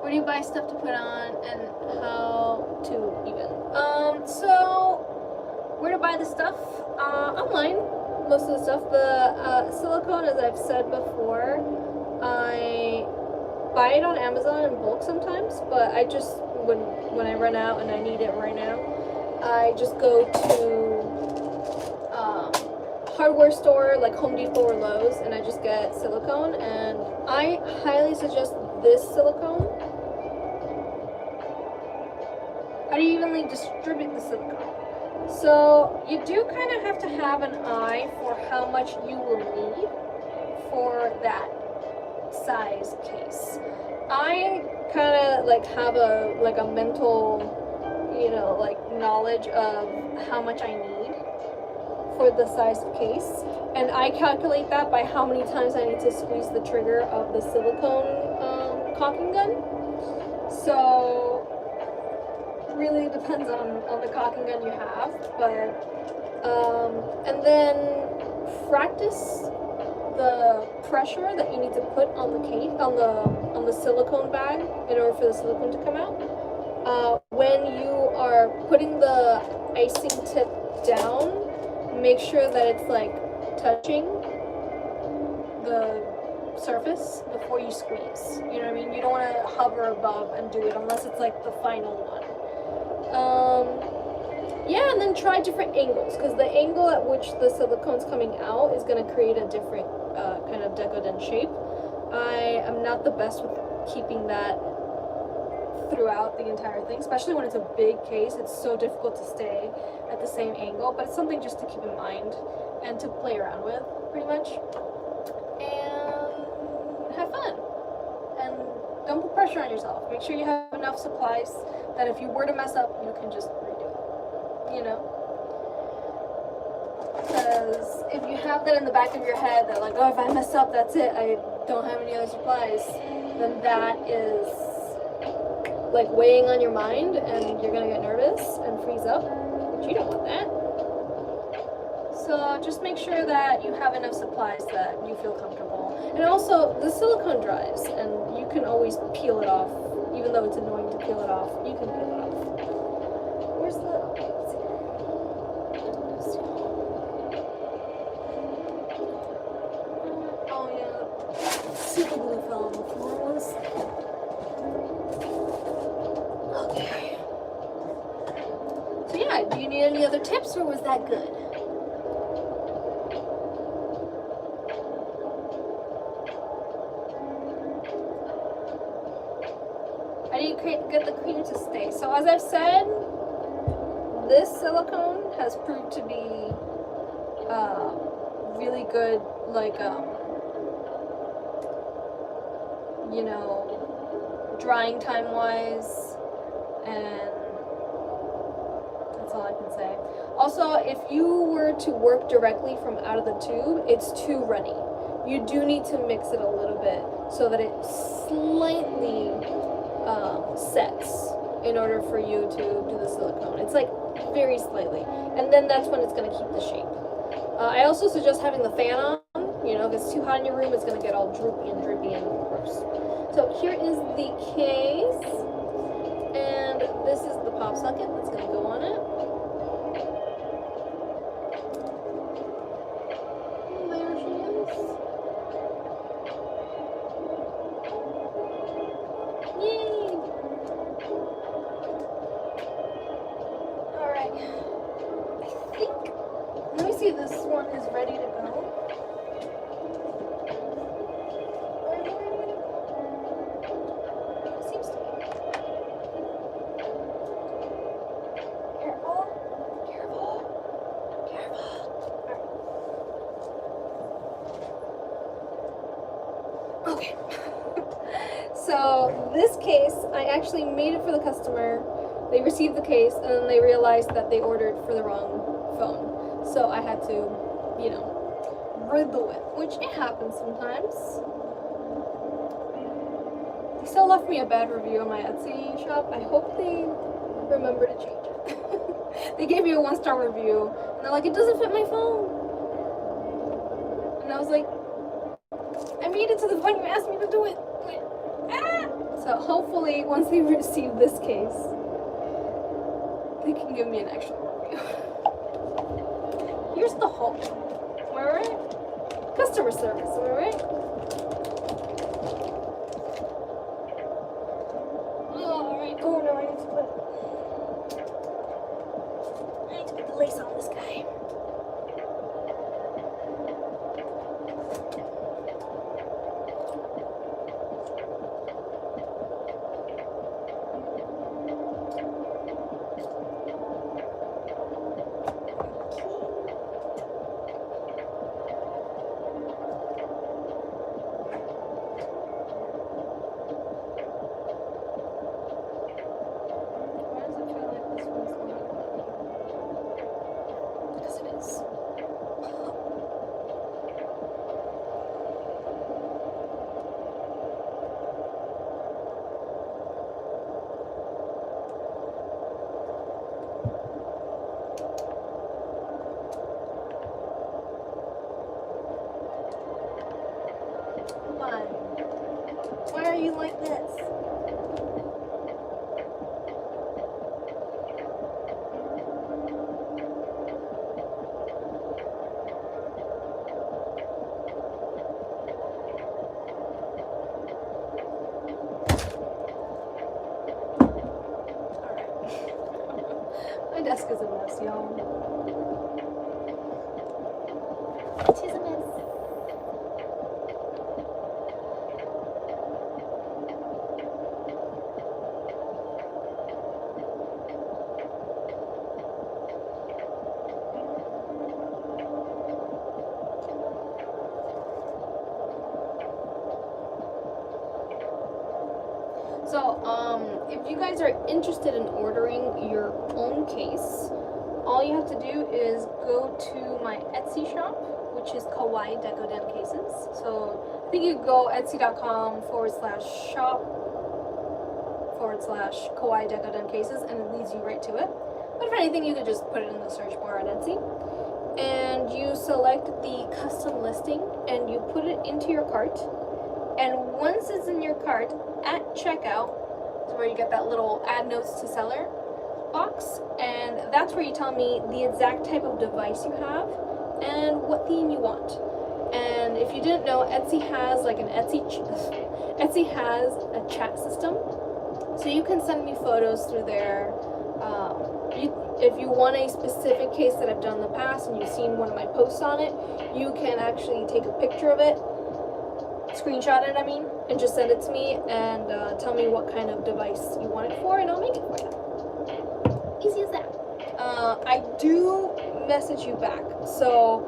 Where do you buy stuff to put on, and how to even? So, where to buy the stuff? Online, most of the stuff. The silicone, as I've said before, I buy it on Amazon in bulk sometimes, but I just, when I run out and I need it right now, I just go to hardware store like Home Depot or Lowe's, and I just get silicone, and I highly suggest this silicone. How do you evenly distribute the silicone? So you do kind of have to have an eye for how much you will need for that size case. I kind of like have a mental, you know, like knowledge of how much I need for the size of case, and I calculate that by how many times I need to squeeze the trigger of the silicone caulking gun. So really depends on the caulking gun you have, but and then practice the pressure that you need to put on the case, on the silicone bag in order for the silicone to come out. When you are putting the icing tip down, make sure that it's like touching the surface before you squeeze. You know what I mean? You don't want to hover above and do it unless it's like the final one. Yeah, and then try different angles, because the angle at which the silicone's coming out is going to create a different kind of Decoden shape. I am not the best with keeping that throughout the entire thing, especially when it's a big case. It's so difficult to stay at the same angle, but it's something just to keep in mind and to play around with, pretty much. And have fun. And don't put pressure on yourself. Make sure you have enough supplies that if you were to mess up, you can just redo it, you know? Because if you have that in the back of your head that like, oh, if I mess up, that's it, I don't have any other supplies, then that is like weighing on your mind, and you're gonna get nervous and freeze up, but you don't want that. So just make sure that you have enough supplies that you feel comfortable. And also, the silicone dries, and you can always peel it off. Even though it's annoying to peel it off, you can peel it off. Where's the... Oh yeah, super glue fell on the floor once. Okay. So yeah, do you need any other tips, or was that good? How do you get the cream to stay? So as I've said, this silicone has proved to be really good, like, you know, drying time wise, and that's all I can say. Also, if you were to work directly from out of the tube, it's too runny. You do need to mix it a little bit so that it slightly sets in order for you to do the silicone. It's like very slightly, and then that's when it's going to keep the shape. I also suggest having the fan on. You know, if it's too hot in your room, it's going to get all droopy and drippy and gross. So here is the case, and this is the pop socket that's going to go on it. There she is. ready to go. It seems to be. Careful. Careful. Careful. Alright. Okay. So this case, I actually made it for the customer. They received the case and then they realized that they ordered for the wrong phone. So I had to, you know, rid the whip, which it happens sometimes. They still left me a bad review on my Etsy shop. I hope they remember to change it. They gave me a 1-star review and they're like, it doesn't fit my phone. And I was like, I made it to the point you asked me to do it. Ah! So hopefully once they receive this case, they can give me an extra review. Here's the hope. Am I right? Customer service, am I right? Alright. Oh no, I need to put the lace on this guy. Why are you like this? My desk is a mess, y'all. It is a mess. So, if you guys are interested in ordering your own case, all you have to do is go to my Etsy shop, which is Kawaii Decoden Cases. So, I think you go etsy.com/shop/Kawaii Decoden Cases, and it leads you right to it. But if anything, you could just put it in the search bar on Etsy. And you select the custom listing, and you put it into your cart. And once it's in your cart, at checkout is where you get that little add notes to seller box, and that's where you tell me the exact type of device you have and what theme you want. And if you didn't know, Etsy has like Etsy has a chat system, so you can send me photos through there. If you want a specific case that I've done in the past and you've seen one of my posts on it, you can actually take a picture of it, screenshot it, and just send it to me and tell me what kind of device you want it for, and I'll make it for you. Easy as that. I do message you back, so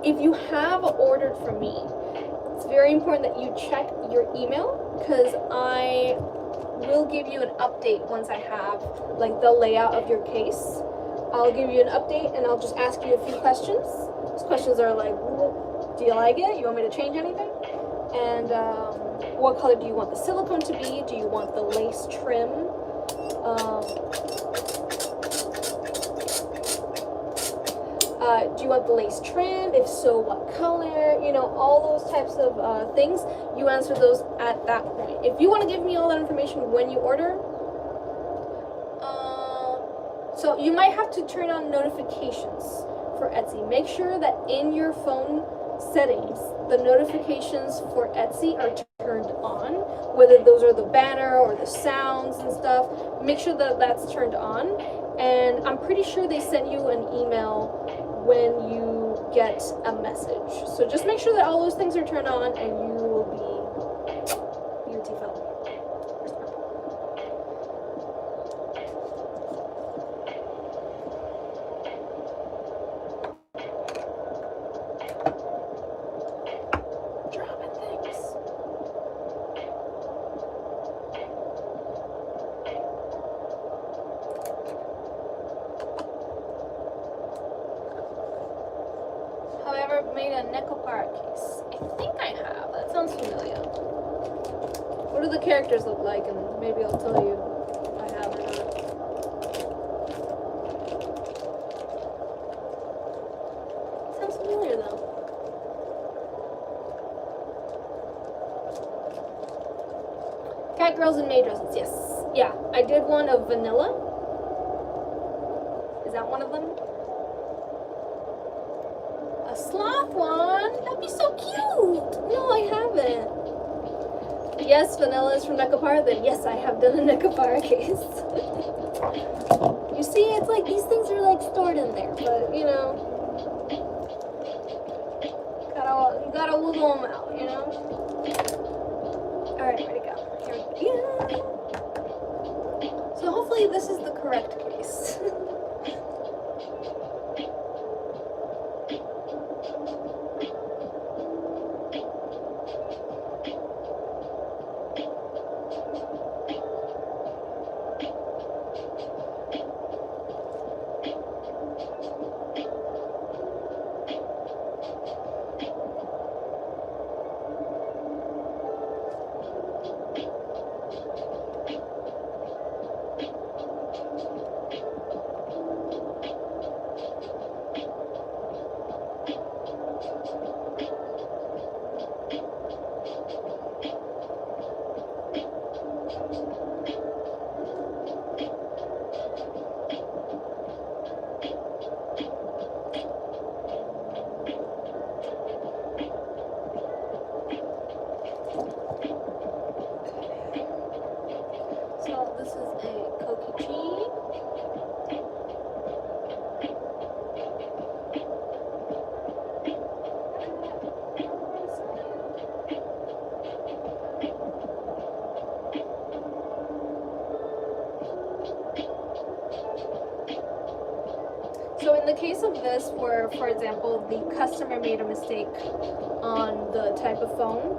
if you have ordered from me, it's very important that you check your email, because I will give you an update once I have like the layout of your case. I'll give you an update and I'll just ask you a few questions. Those questions are like, do you like it? You want me to change anything? And what color do you want the silicone to be? Do you want the lace trim? Do you want the lace trim? If so, what color? You know, all those types of things. You answer those at that point. If you want to give me all that information when you order, so you might have to turn on notifications for Etsy. Make sure that in your phone settings, the notifications for Etsy are turned on, whether those are the banner or the sounds and stuff. Make sure that that's turned on, and I'm pretty sure they send you an email when you get a message. So just make sure that all those things are turned on and you will be beautiful. Dropping things. Have I ever made a Necopara case? I think I have. That sounds familiar. What do the characters look like? And maybe I'll tell you if I have or not. Sounds familiar though. Cat girls and maid dresses. Yes. Yeah. I did one of vanilla. Is that one of them? A sloth one? That'd be so cute! No, I haven't. Yes, vanilla is from Necopara, then yes, I have done a Necopara case. You see, it's like these things are like stored in there, but you know, you gotta wiggle them out, you know? Alright, ready to go. Here we go. So hopefully this is the correct case. So in the case of this, where, for example, the customer made a mistake on the type of phone,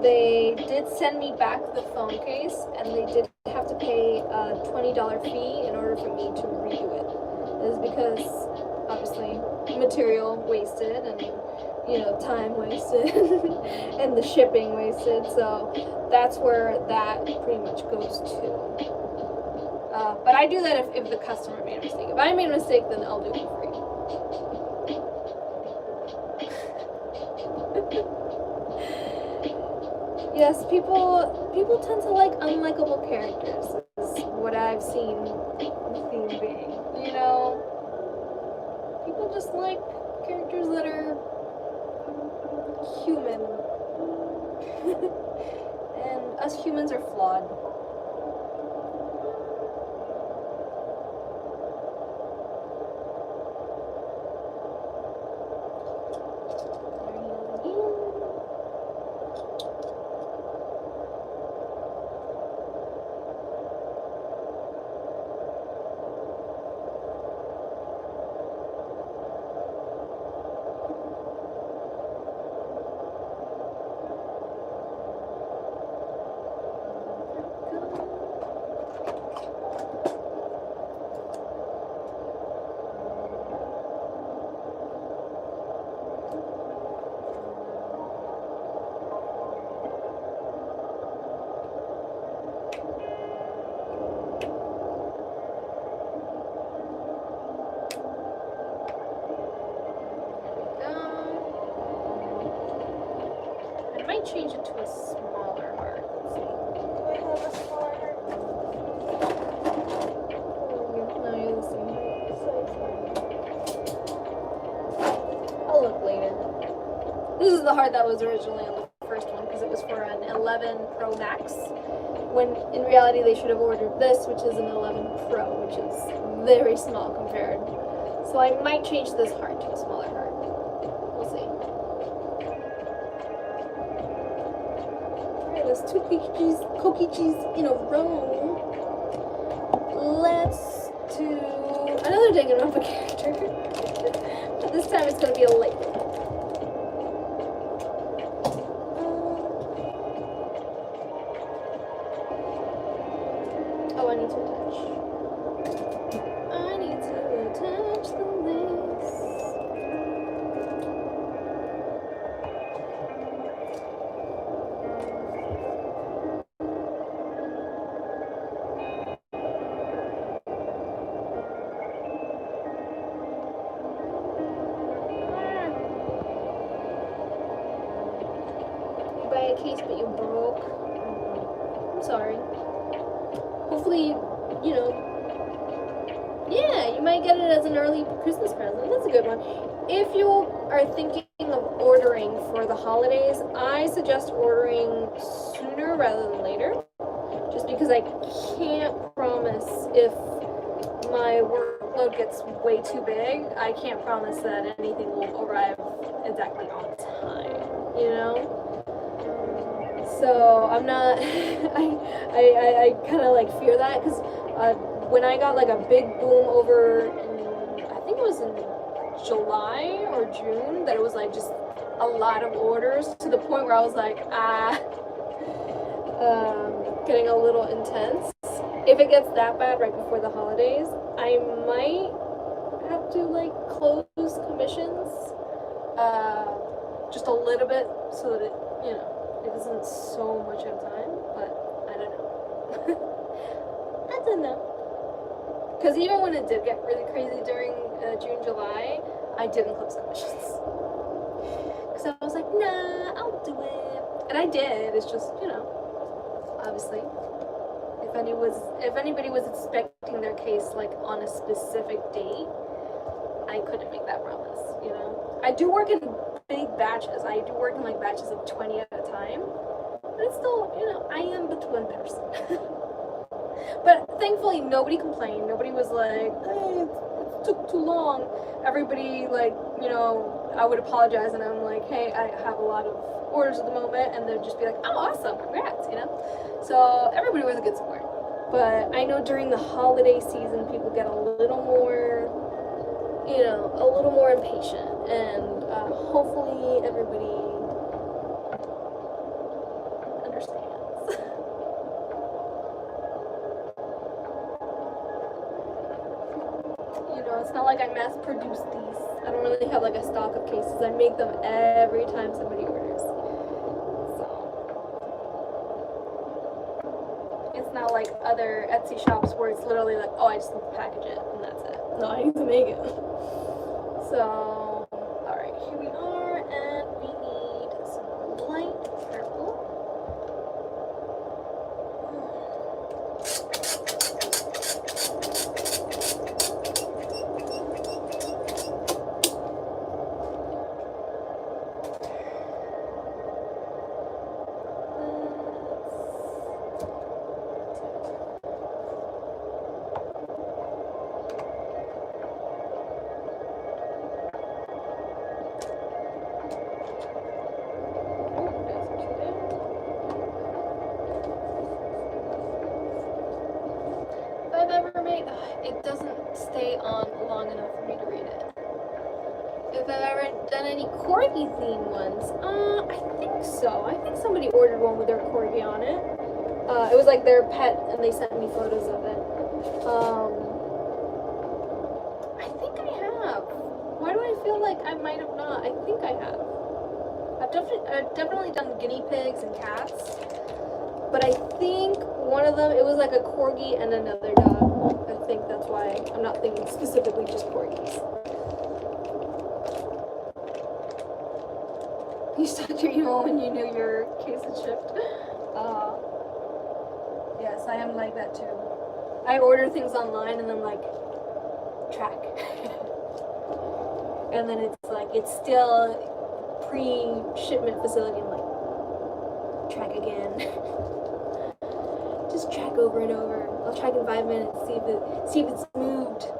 they did send me back the phone case, and they did have to pay a $20 fee in order for me to redo it. This is because, obviously, material wasted, and, you know, time wasted, and the shipping wasted, so that's where that pretty much goes to. But I do that if the customer made a mistake. If I made a mistake, then I'll do it for free. Yes, people tend to like unlikable characters, is what I've seen the theme being. You know, people just like characters that are human. And us humans are flawed. Change it to a smaller heart. Let's see. Do I have a smaller heart? No, you're the same height. I'll look later. This is the heart that was originally on the first one because it was for an 11 Pro Max. When in reality they should have ordered this, which is an 11 Pro, which is very small compared. So I might change this heart to a smaller heart. That's 2 kokijis in a row. Let's do another Danganronpa character. But this time it's gonna be a light one. Oh, I need to attach the lace. You buy a case but you broke. I'm sorry. Hopefully, you know, yeah, you might get it as an early Christmas present. That's a good one. If you are thinking of ordering for the holidays, I suggest ordering sooner rather than later. Just because I can't promise if my workload gets way too big, I can't promise that anything will arrive exactly on time, you know? So I'm not, I kind of like fear that, because when I got like a big boom over in, I think it was in July or June, that it was like just a lot of orders to the point where I was like, getting a little intense. If it gets that bad right before the holidays, I might have to like close commissions just a little bit so that it, you know, it isn't so much of time, but I don't know. I don't know. Because even when it did get really crazy during June, July, I didn't close commissions. Because I was like, nah, I'll do it. And I did. It's just, you know, obviously, if anybody was expecting their case like on a specific date, I couldn't make that promise, you know. I do work in big batches. I do work in like batches of 20 at a time. But it's still, you know, I am but one person. But thankfully, nobody complained. Nobody was like, hey, it took too long. Everybody, like, you know, I would apologize and I'm like, hey, I have a lot of orders at the moment. And they'd just be like, oh, awesome, congrats, you know? So everybody was a good support. But I know during the holiday season, people get a little more, you know, a little more impatient. And hopefully everybody understands. You know, it's not like I mass produce these. I don't really have like a stock of cases. I make them every time somebody orders. So it's not like other Etsy shops where it's literally like, oh, I just need to package it and that's it. No, I need to make it. So, alright, here we are, and we need some light purple. It doesn't stay on long enough for me to read it. If I've ever done any corgi themed ones, I think so. I think somebody ordered one with their corgi on it. It was like their pet, and they sent me photos of it. I think I have. Why do I feel like I might have not? I think I have. I've definitely done guinea pigs and cats, but I think one of them, it was like a corgi and another dog. I think that's why I'm not thinking specifically just corgis. You stopped your email when you knew your case had shipped. Yes, I am like that too. I order things online and I'm like, track. And then it's like, it's still pre-shipment facility. I'm like, track again. Just track over and over. I'll track in 5 minutes, see if it's moved.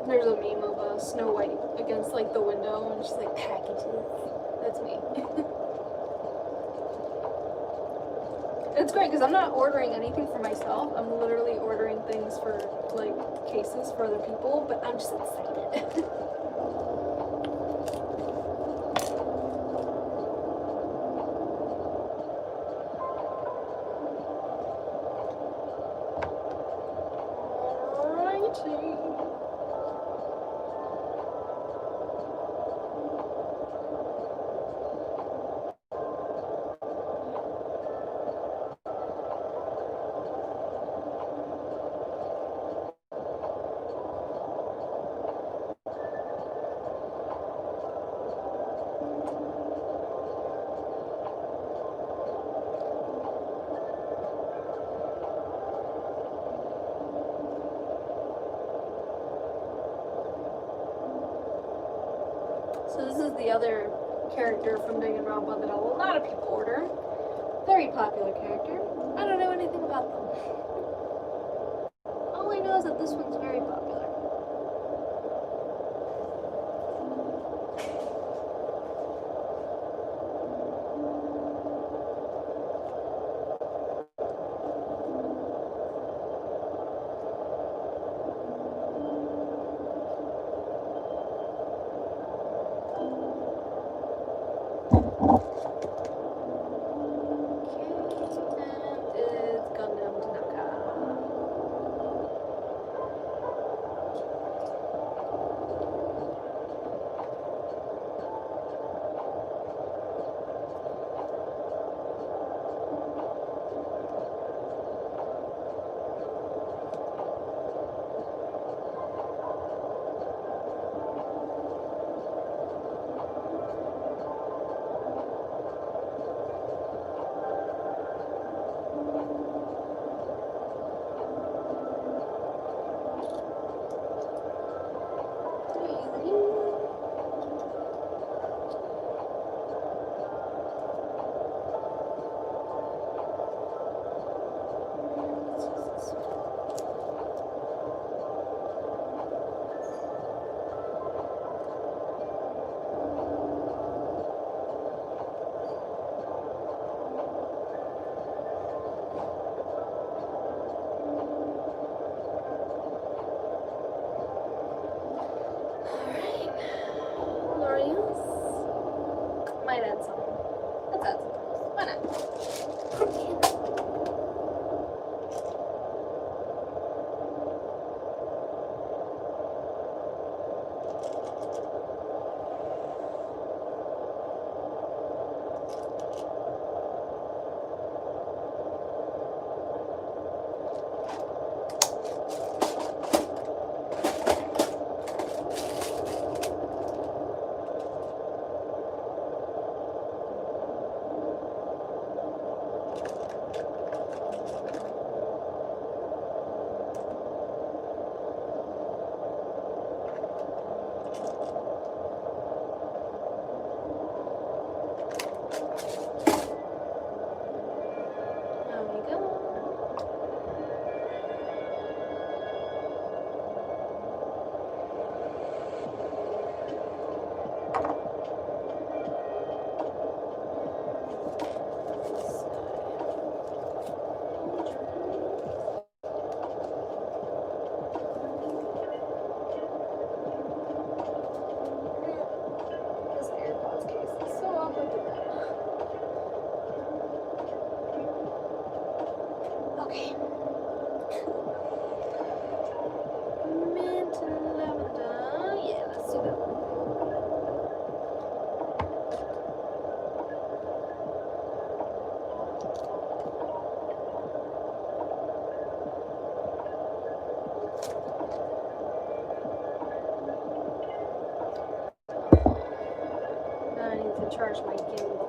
There's a meme of Snow White against like the window and she's like packages. That's me. It's great because I'm not ordering anything for myself. I'm literally ordering things for like cases for other people, but I'm just excited. So this is the other character from Danganronpa that a lot of people order. Very popular character. I don't know anything about them. All I know is that this one's very popular. Might add some. Let's add some. Why not? Charge my gimbal.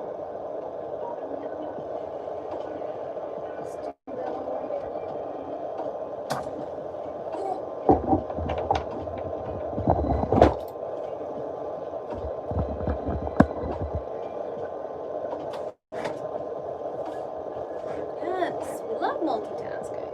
Yes, we love multitasking.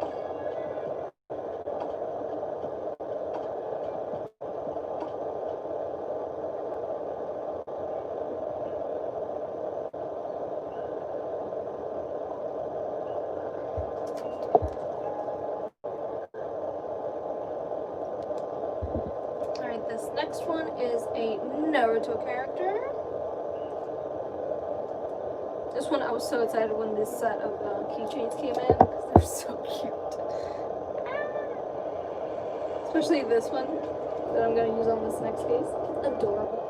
is a Naruto character. This one I was so excited when this set of keychains came in because they're so cute. Especially this one that I'm going to use on this next case. Adorable.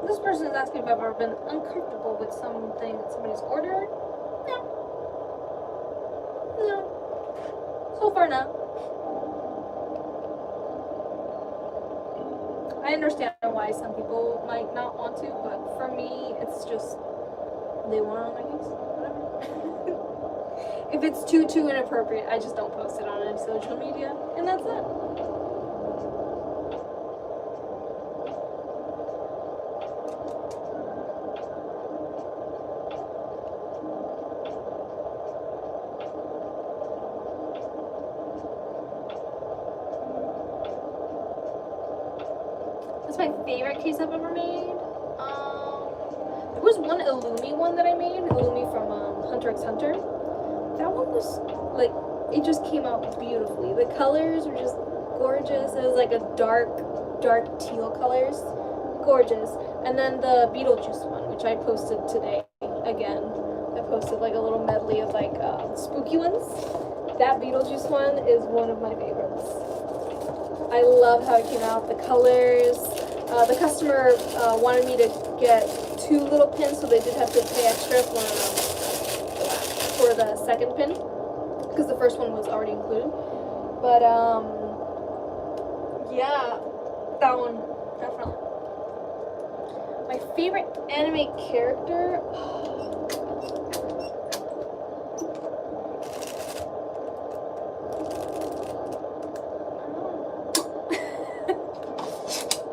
This person is asking if I've ever been uncomfortable with something that somebody's ordered. No. No. So far, no. I understand why some people might not want to, but for me, it's just they want it on my case. Whatever. If it's too inappropriate, I just don't post it on any social media, and that's it. My favorite case I've ever made. There was one Illumi one that I made, Illumi from Hunter x Hunter. That one was like, it just came out beautifully. The colors were just gorgeous. It was like a dark teal colors, gorgeous. And then the Beetlejuice one, which I posted today again. I posted like a little medley of like spooky ones. That Beetlejuice one is one of my favorites. I love how it came out, the colors. The customer wanted me to get 2 little pins, so they did have to pay extra for the second pin, because the first one was already included. But yeah, that one, definitely. My favorite anime character,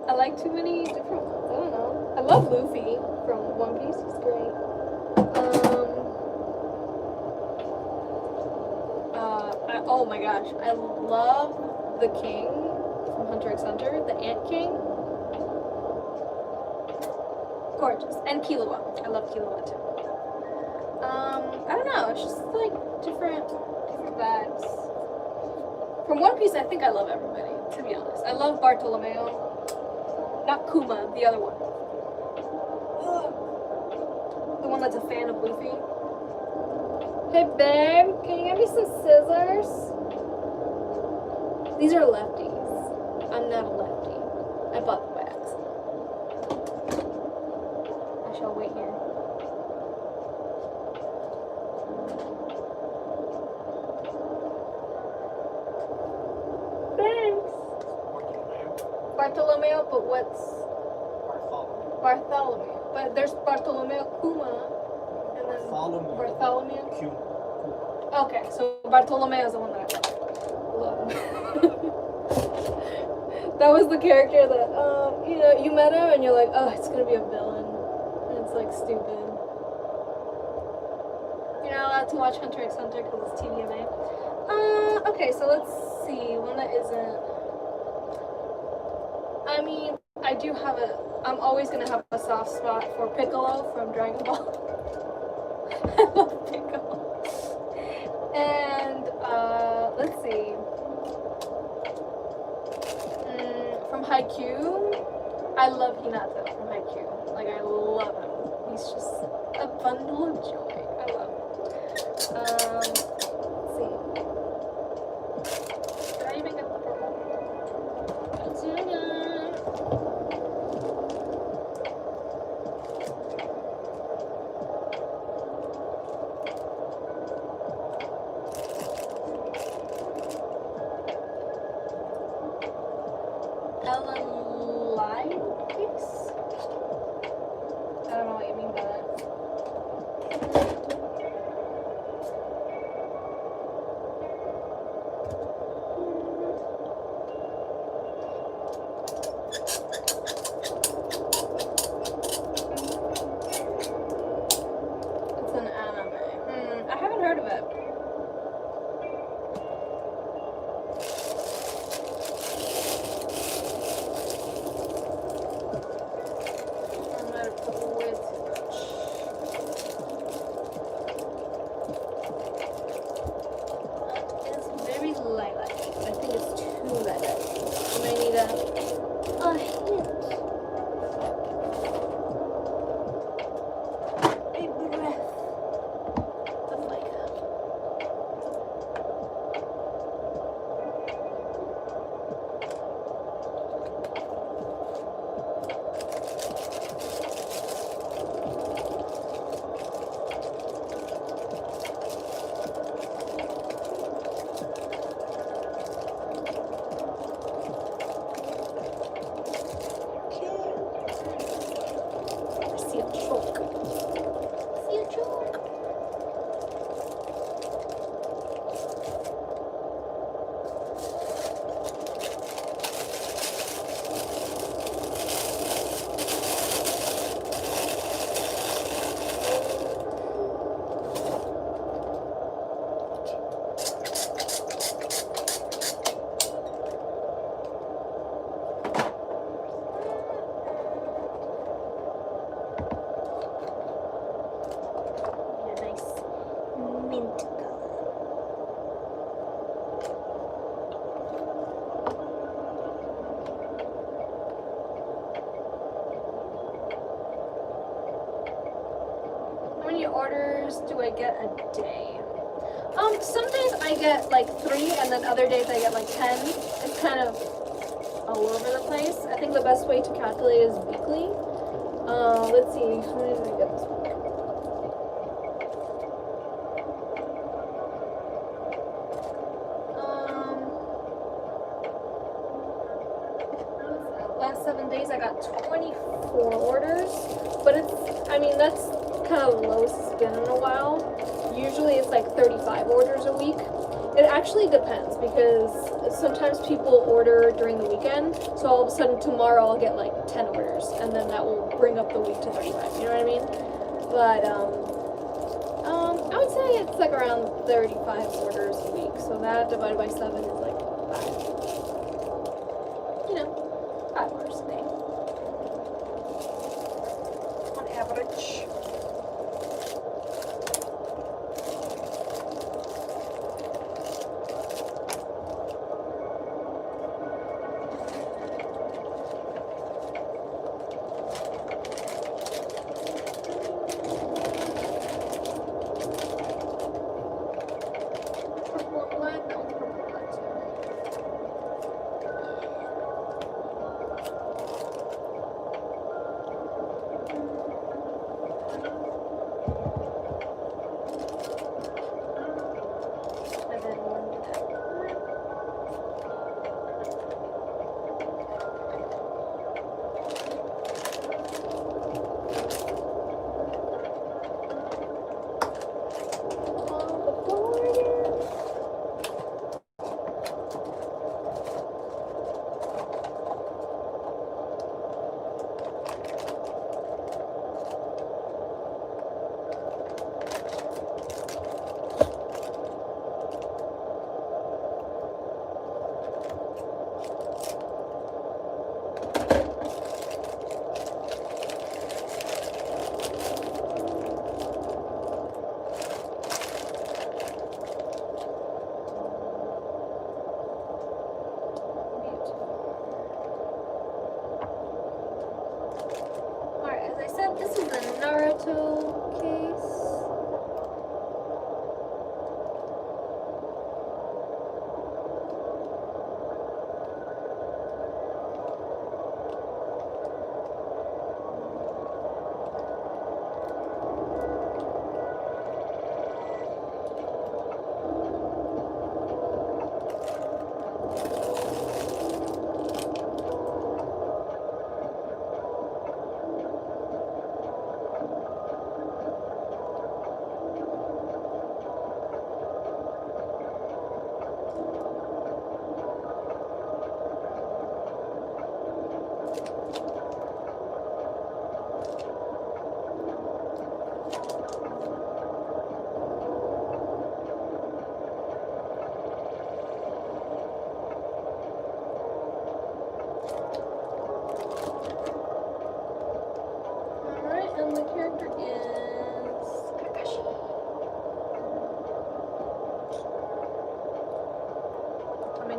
I like too many different ones. I don't know. I love Luffy from One Piece. He's great. Oh my gosh, I love the King from Hunter x Hunter, the Ant King. Gorgeous. And Killua. I love Killua too. I don't know. It's just like different vibes. From One Piece, I think I love everybody. To be honest, I love Bartolomeo. Not Kuma, the other one. The one that's a fan of Luffy. Hey babe, can you give me some scissors? These are lefties. I'm not a lefty. I bought them by accident. I shall wait here. Thanks. Bartolomeo, but what's Bartholomew? But there's Bartolomeo Kuma, and then Bartholomew. Okay, so Bartolomeo is the one that I love. That was the character that, you know, you met him and you're like, oh, it's gonna be a villain, and it's like stupid. You're not allowed to watch Hunter x Hunter because it's TVMA. Okay, so let's see one that isn't. I mean, I do have I'm always gonna have a soft spot for Piccolo from Dragon Ball. I love Piccolo. And, let's see. From Haikyuu, I love Hinata from Haikyuu. Like, I love him. He's just a bundle of joy. I love him. Let's see. Did I even get the purple? part of it. Orders do I get a day? Some days I get like 3, and then other days I get like 10. It's kind of all over the place. I think the best way to calculate is weekly. Let's see, how many did I get this week? Last 7 days I got 24 orders, but that's kind of the lowest it's been in a while. Usually it's like 35 orders a week. It actually depends, because sometimes people order during the weekend, so all of a sudden tomorrow I'll get like 10 orders, and then that will bring up the week to 35, you know what I mean? But I would say it's like around 35 orders a week, so that divided by 7 is like 5. You know, 5 orders a day. On average.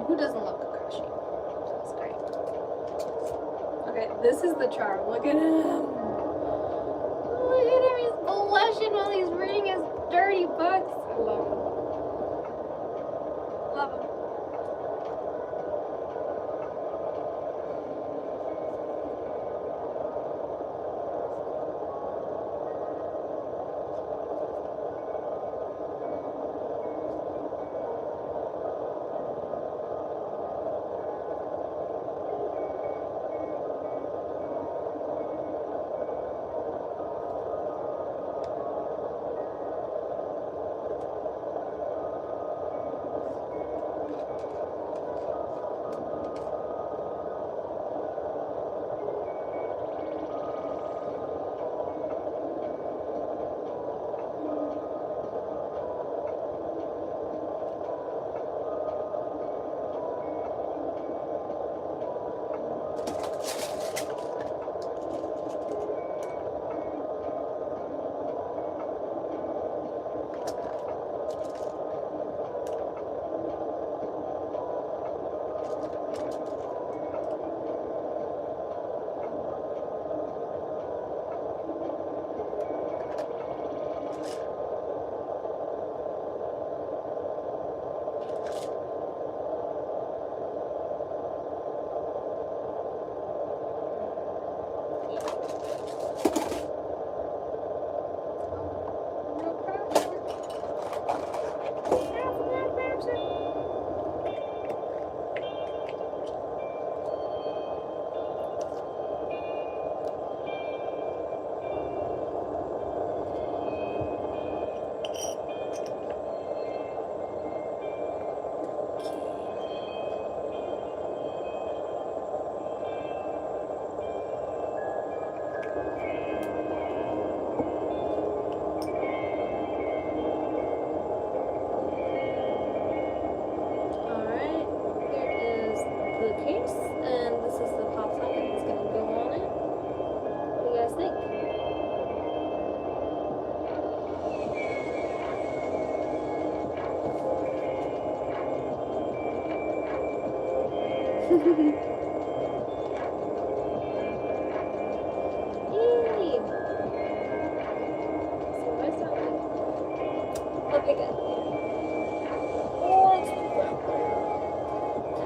Who doesn't love Kakashi? That's great. Okay, this is the charm. Look at him. Look at him. He's blushing while he's reading his dirty books. I love him. Love him.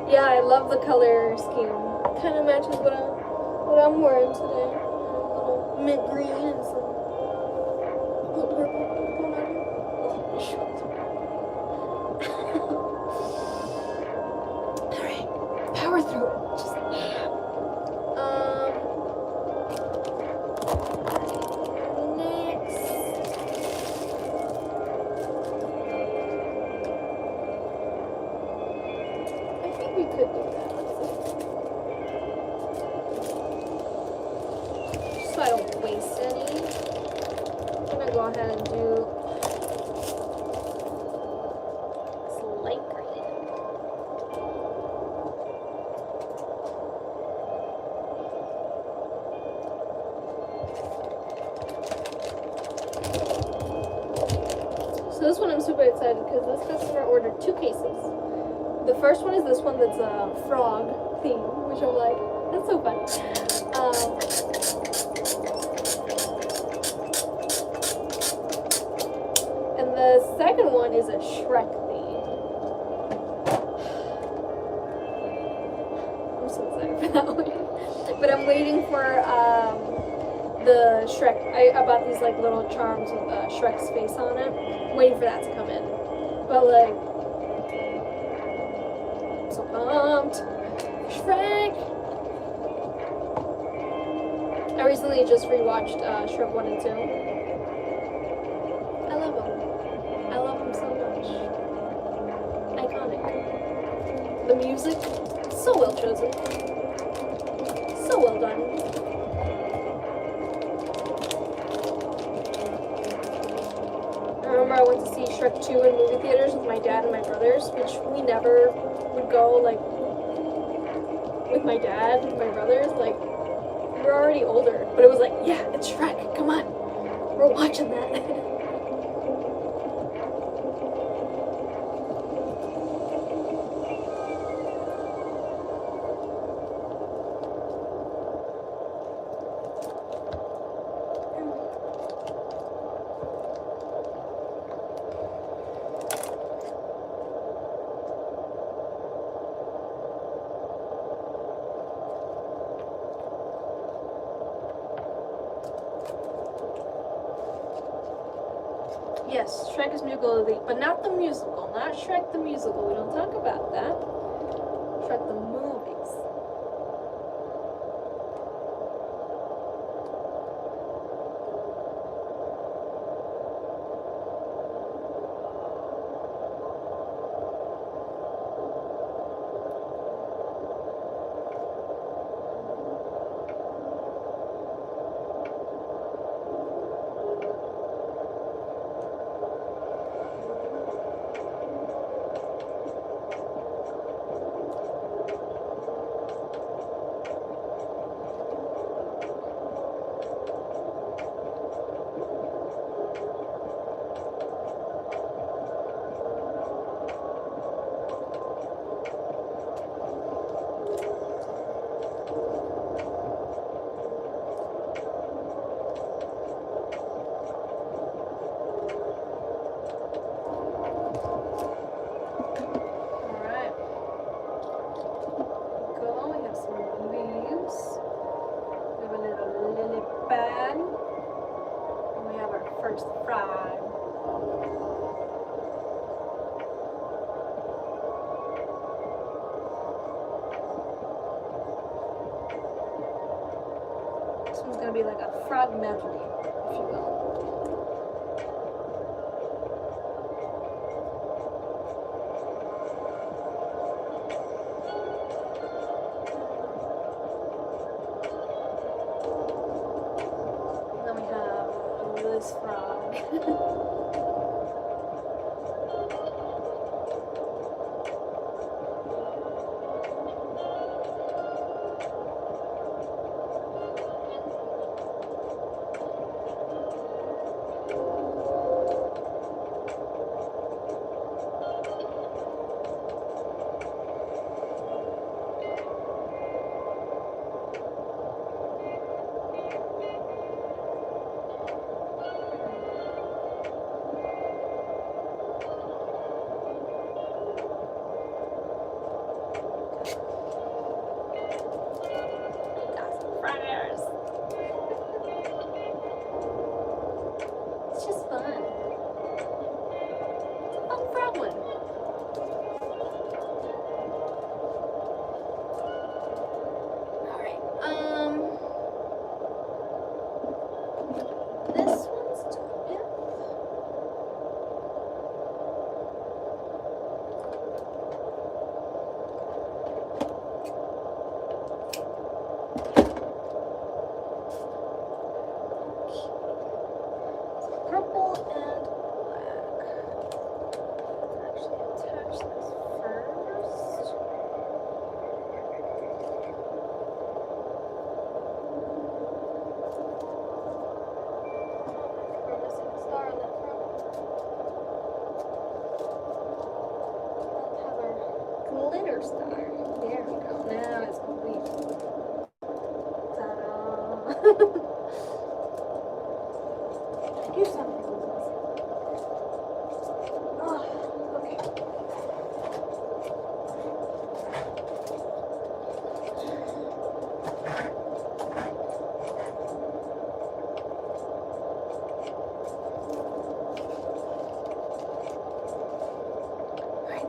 Yeah, I love the color scheme. Kind of matches what I'm wearing today. A little mint green and some little purple going on here. Oh, my shorts. All right, power through it. Just next. I think we could do that. Just so I don't waste any. I'm gonna go ahead and do this light green. So this one I'm super excited because this customer ordered 2 cases. The first one is this one that's a frog theme, which I'm like, that's so fun. And the second one is a Shrek theme. I'm so excited for that one. But I'm waiting for the Shrek. I bought these like little charms with Shrek's face on it. I'm waiting for that to come in. But like, so pumped. Shrek! I recently just rewatched Shrek 1 and 2. I love him. I love him so much. Iconic. The music, so well chosen. So well done. I remember I went to see Shrek 2 in movie theaters with my dad and my brothers, which we never would go, like, with my dad and my brothers. Like, we were already older, but it was like, yeah, it's Shrek, come on, we're watching that. yes, Shrek is musical elite, but not the musical, not Shrek the musical. We don't talk about that. Shrek the movies. Be like a frog medley, if you will. And then we have this frog.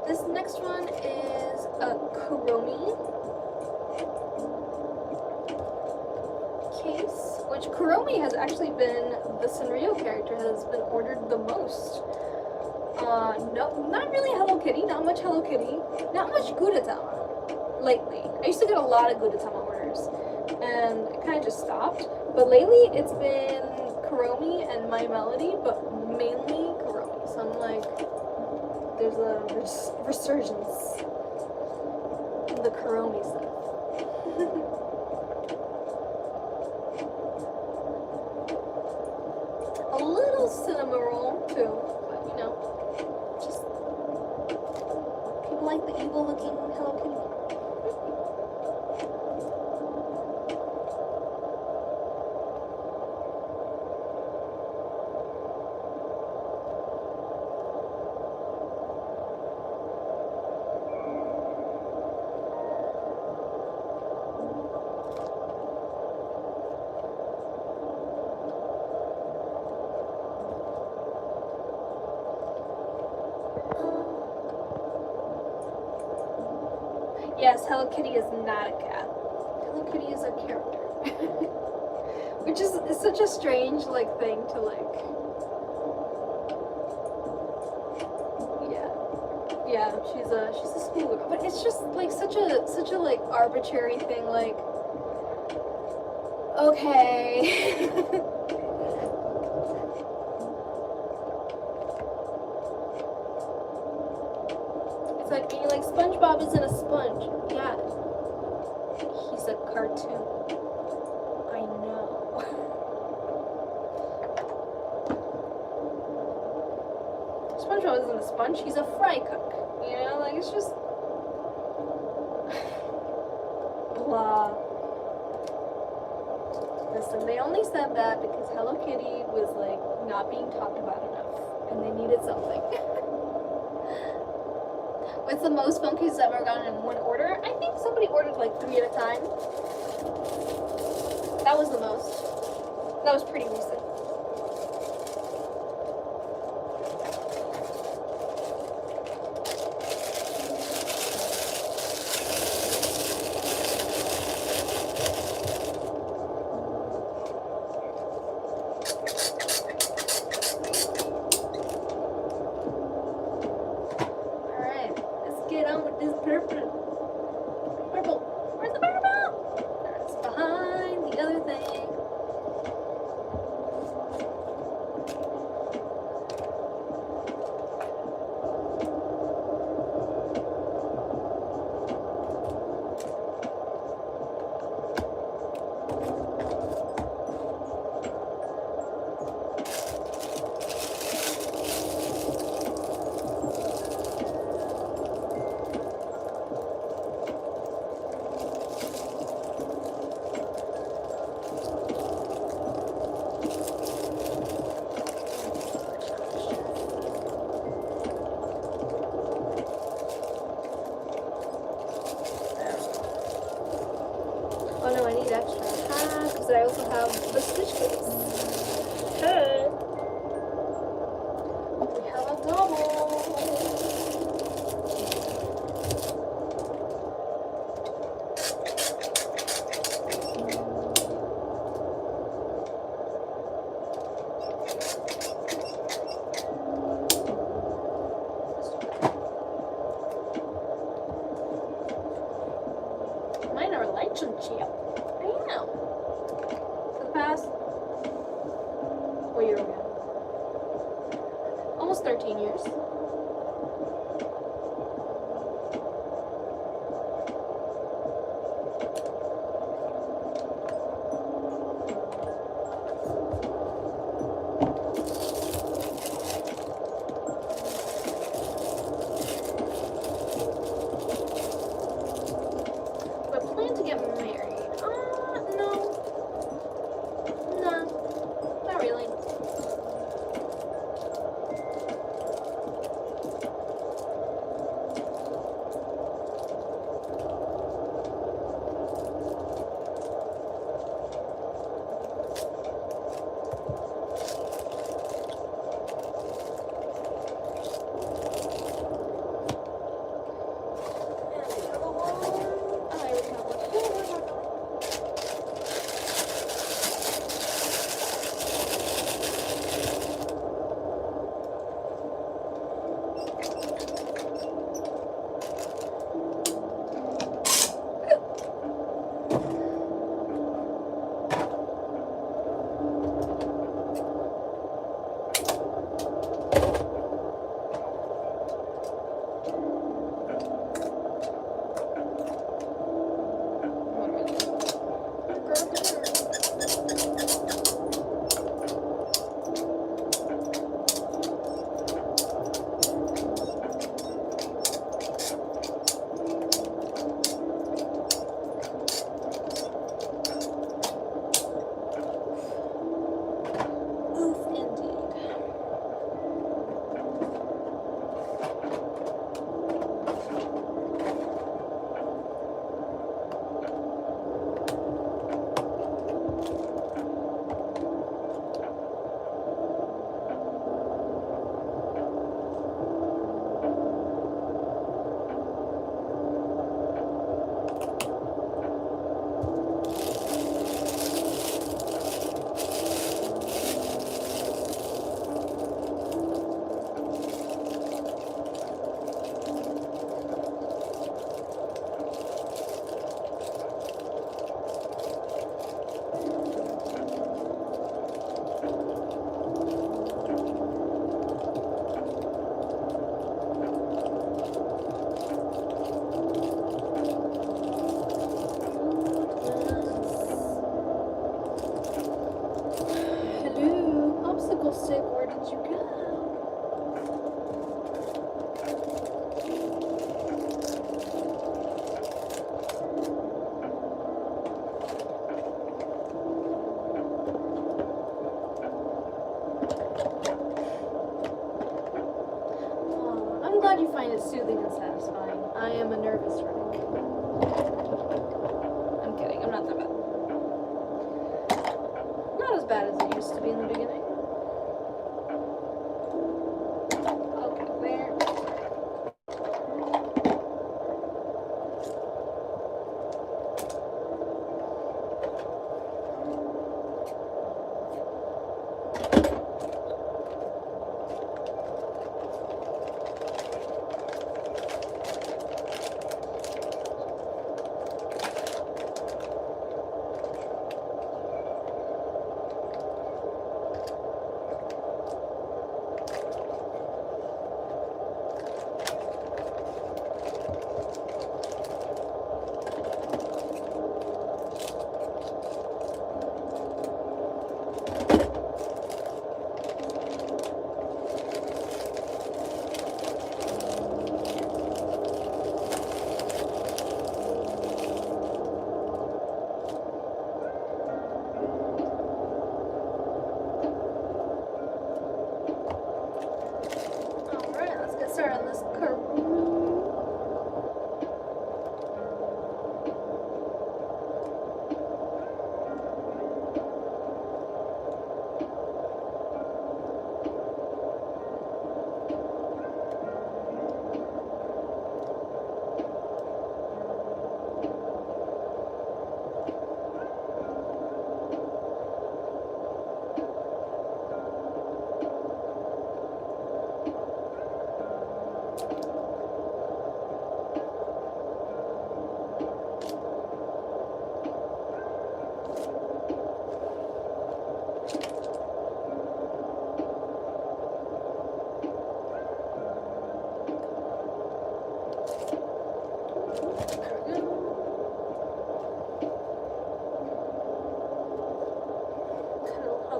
This next one is a Kuromi case, which Kuromi has actually been, the Sanrio character has been ordered the most. No, not really Hello Kitty, not much Hello Kitty, not much Gudetama lately. I used to get a lot of Gudetama orders, and it kind of just stopped. But lately, it's been Kuromi and My Melody, but mainly Kuromi. So I'm like, there's a resurgence in the Kuromi stuff. A little cinema roll too, but you know, just people like the evil looking Hello Kitty. Yes, Hello Kitty is not a cat. Hello Kitty is a character. Which is such a strange like thing to like. Yeah, she's a schoolgirl, but it's just like such a like arbitrary thing. Like, okay. It's like being like SpongeBob isn't a sponge. Yeah, he's a cartoon. I know. SpongeBob isn't a sponge. He's a fry cook. You know, like it's just blah. Listen, they only said that because Hello Kitty was like not being talked about enough, and they needed something. What's the most phone cases I've ever gotten in one order? I think somebody ordered like 3 at a time. That was the most. That was pretty recent. Oh no, I need extra. Because I also have the Switch case. Hey! We have a double! Mine are relationship. I know. For the past, what year are we at? Almost 13 years. glad you find it soothing and satisfying. I am a nervous wreck. I'm kidding, I'm not that bad. Not as bad as it used to be in the beginning. Okay, there. Start on this curve.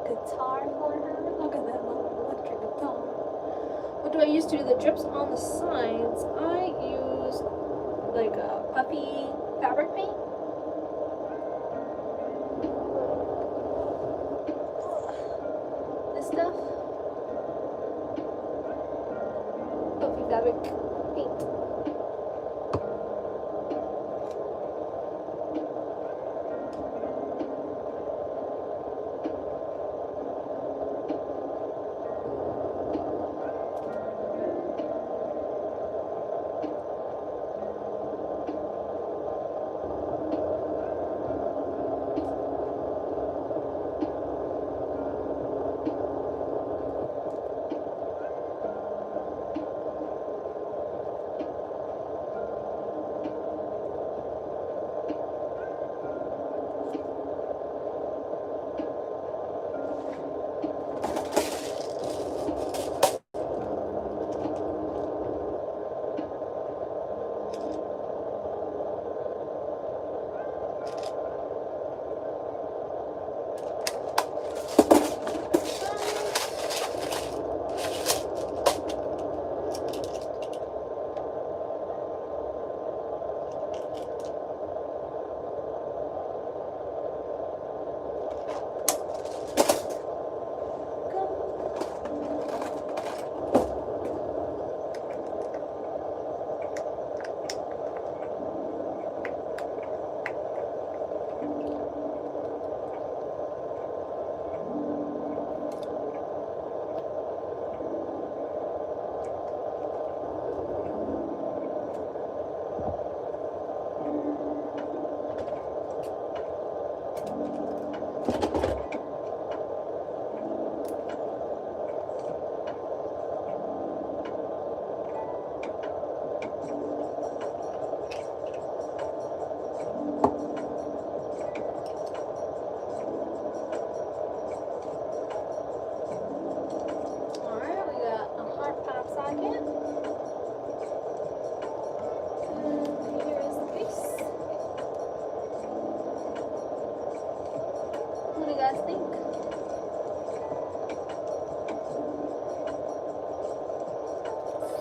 Guitar for her. Look at that little electric guitar. What do I use to do the drips on the sides? I use like a puffy fabric paint. This stuff. Puffy fabric paint.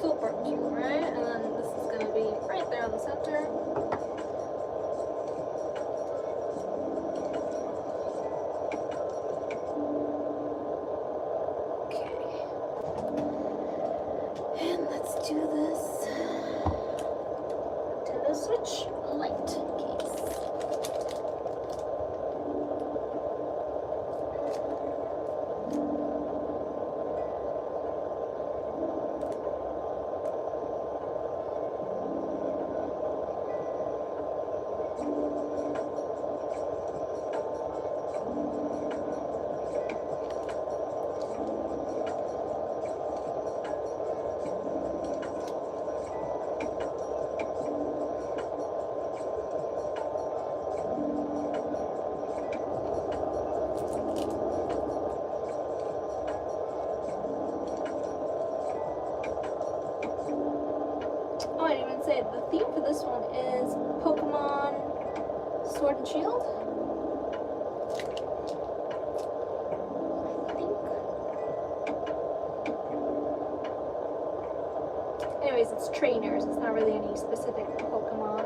Super cute, right? And then this is going to be right there on the center. Okay. And let's do this. such light case. Oh, I didn't even say it. The theme for this one is Pokemon Sword and Shield. I think. Anyways, it's trainers. It's not really any specific Pokemon.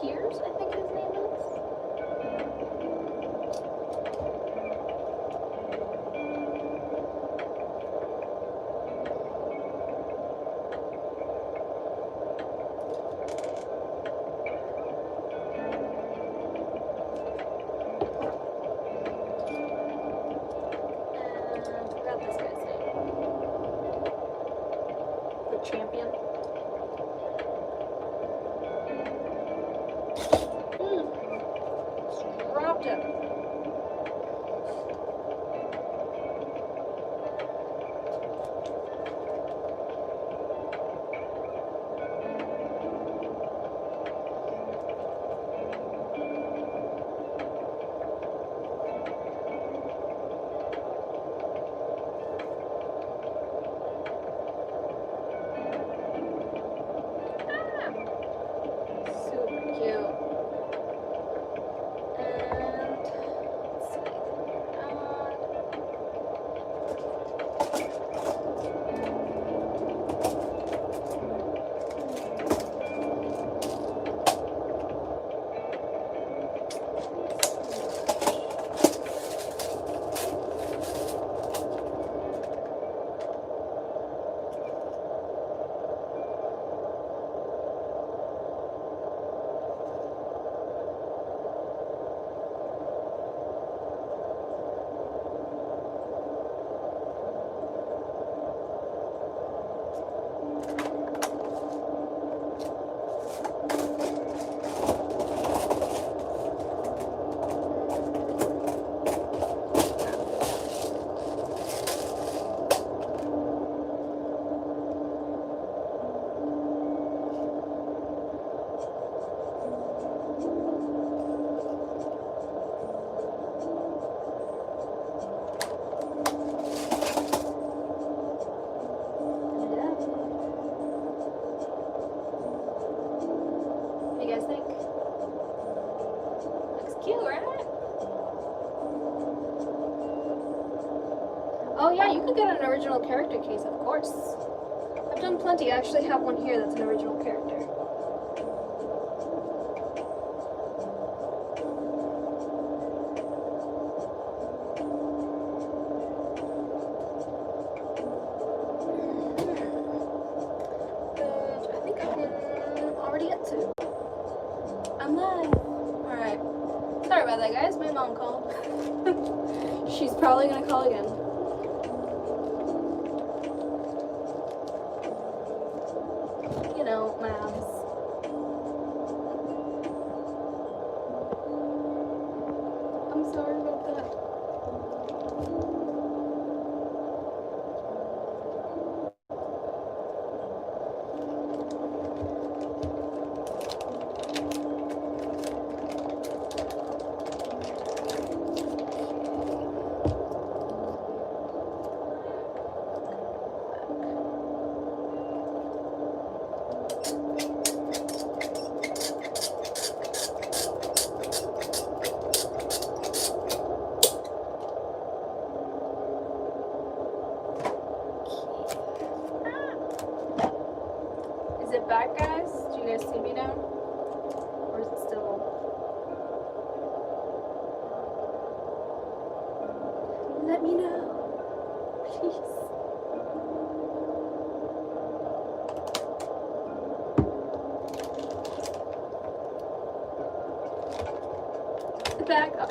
Piers, I think his name is. And I forgot this guy's name. The champion. Dropped him. Super cute. Oh yeah, you could get an original character case, of course. I've done plenty. I actually have one here that's an original character. Which I think I can already get to. I'm live. Alright. Sorry about that, guys. My mom called. She's probably gonna call again. You know, moms. Is it back, guys? Do you guys see me now? Or is it still? Let me know, please. Is it back? Okay.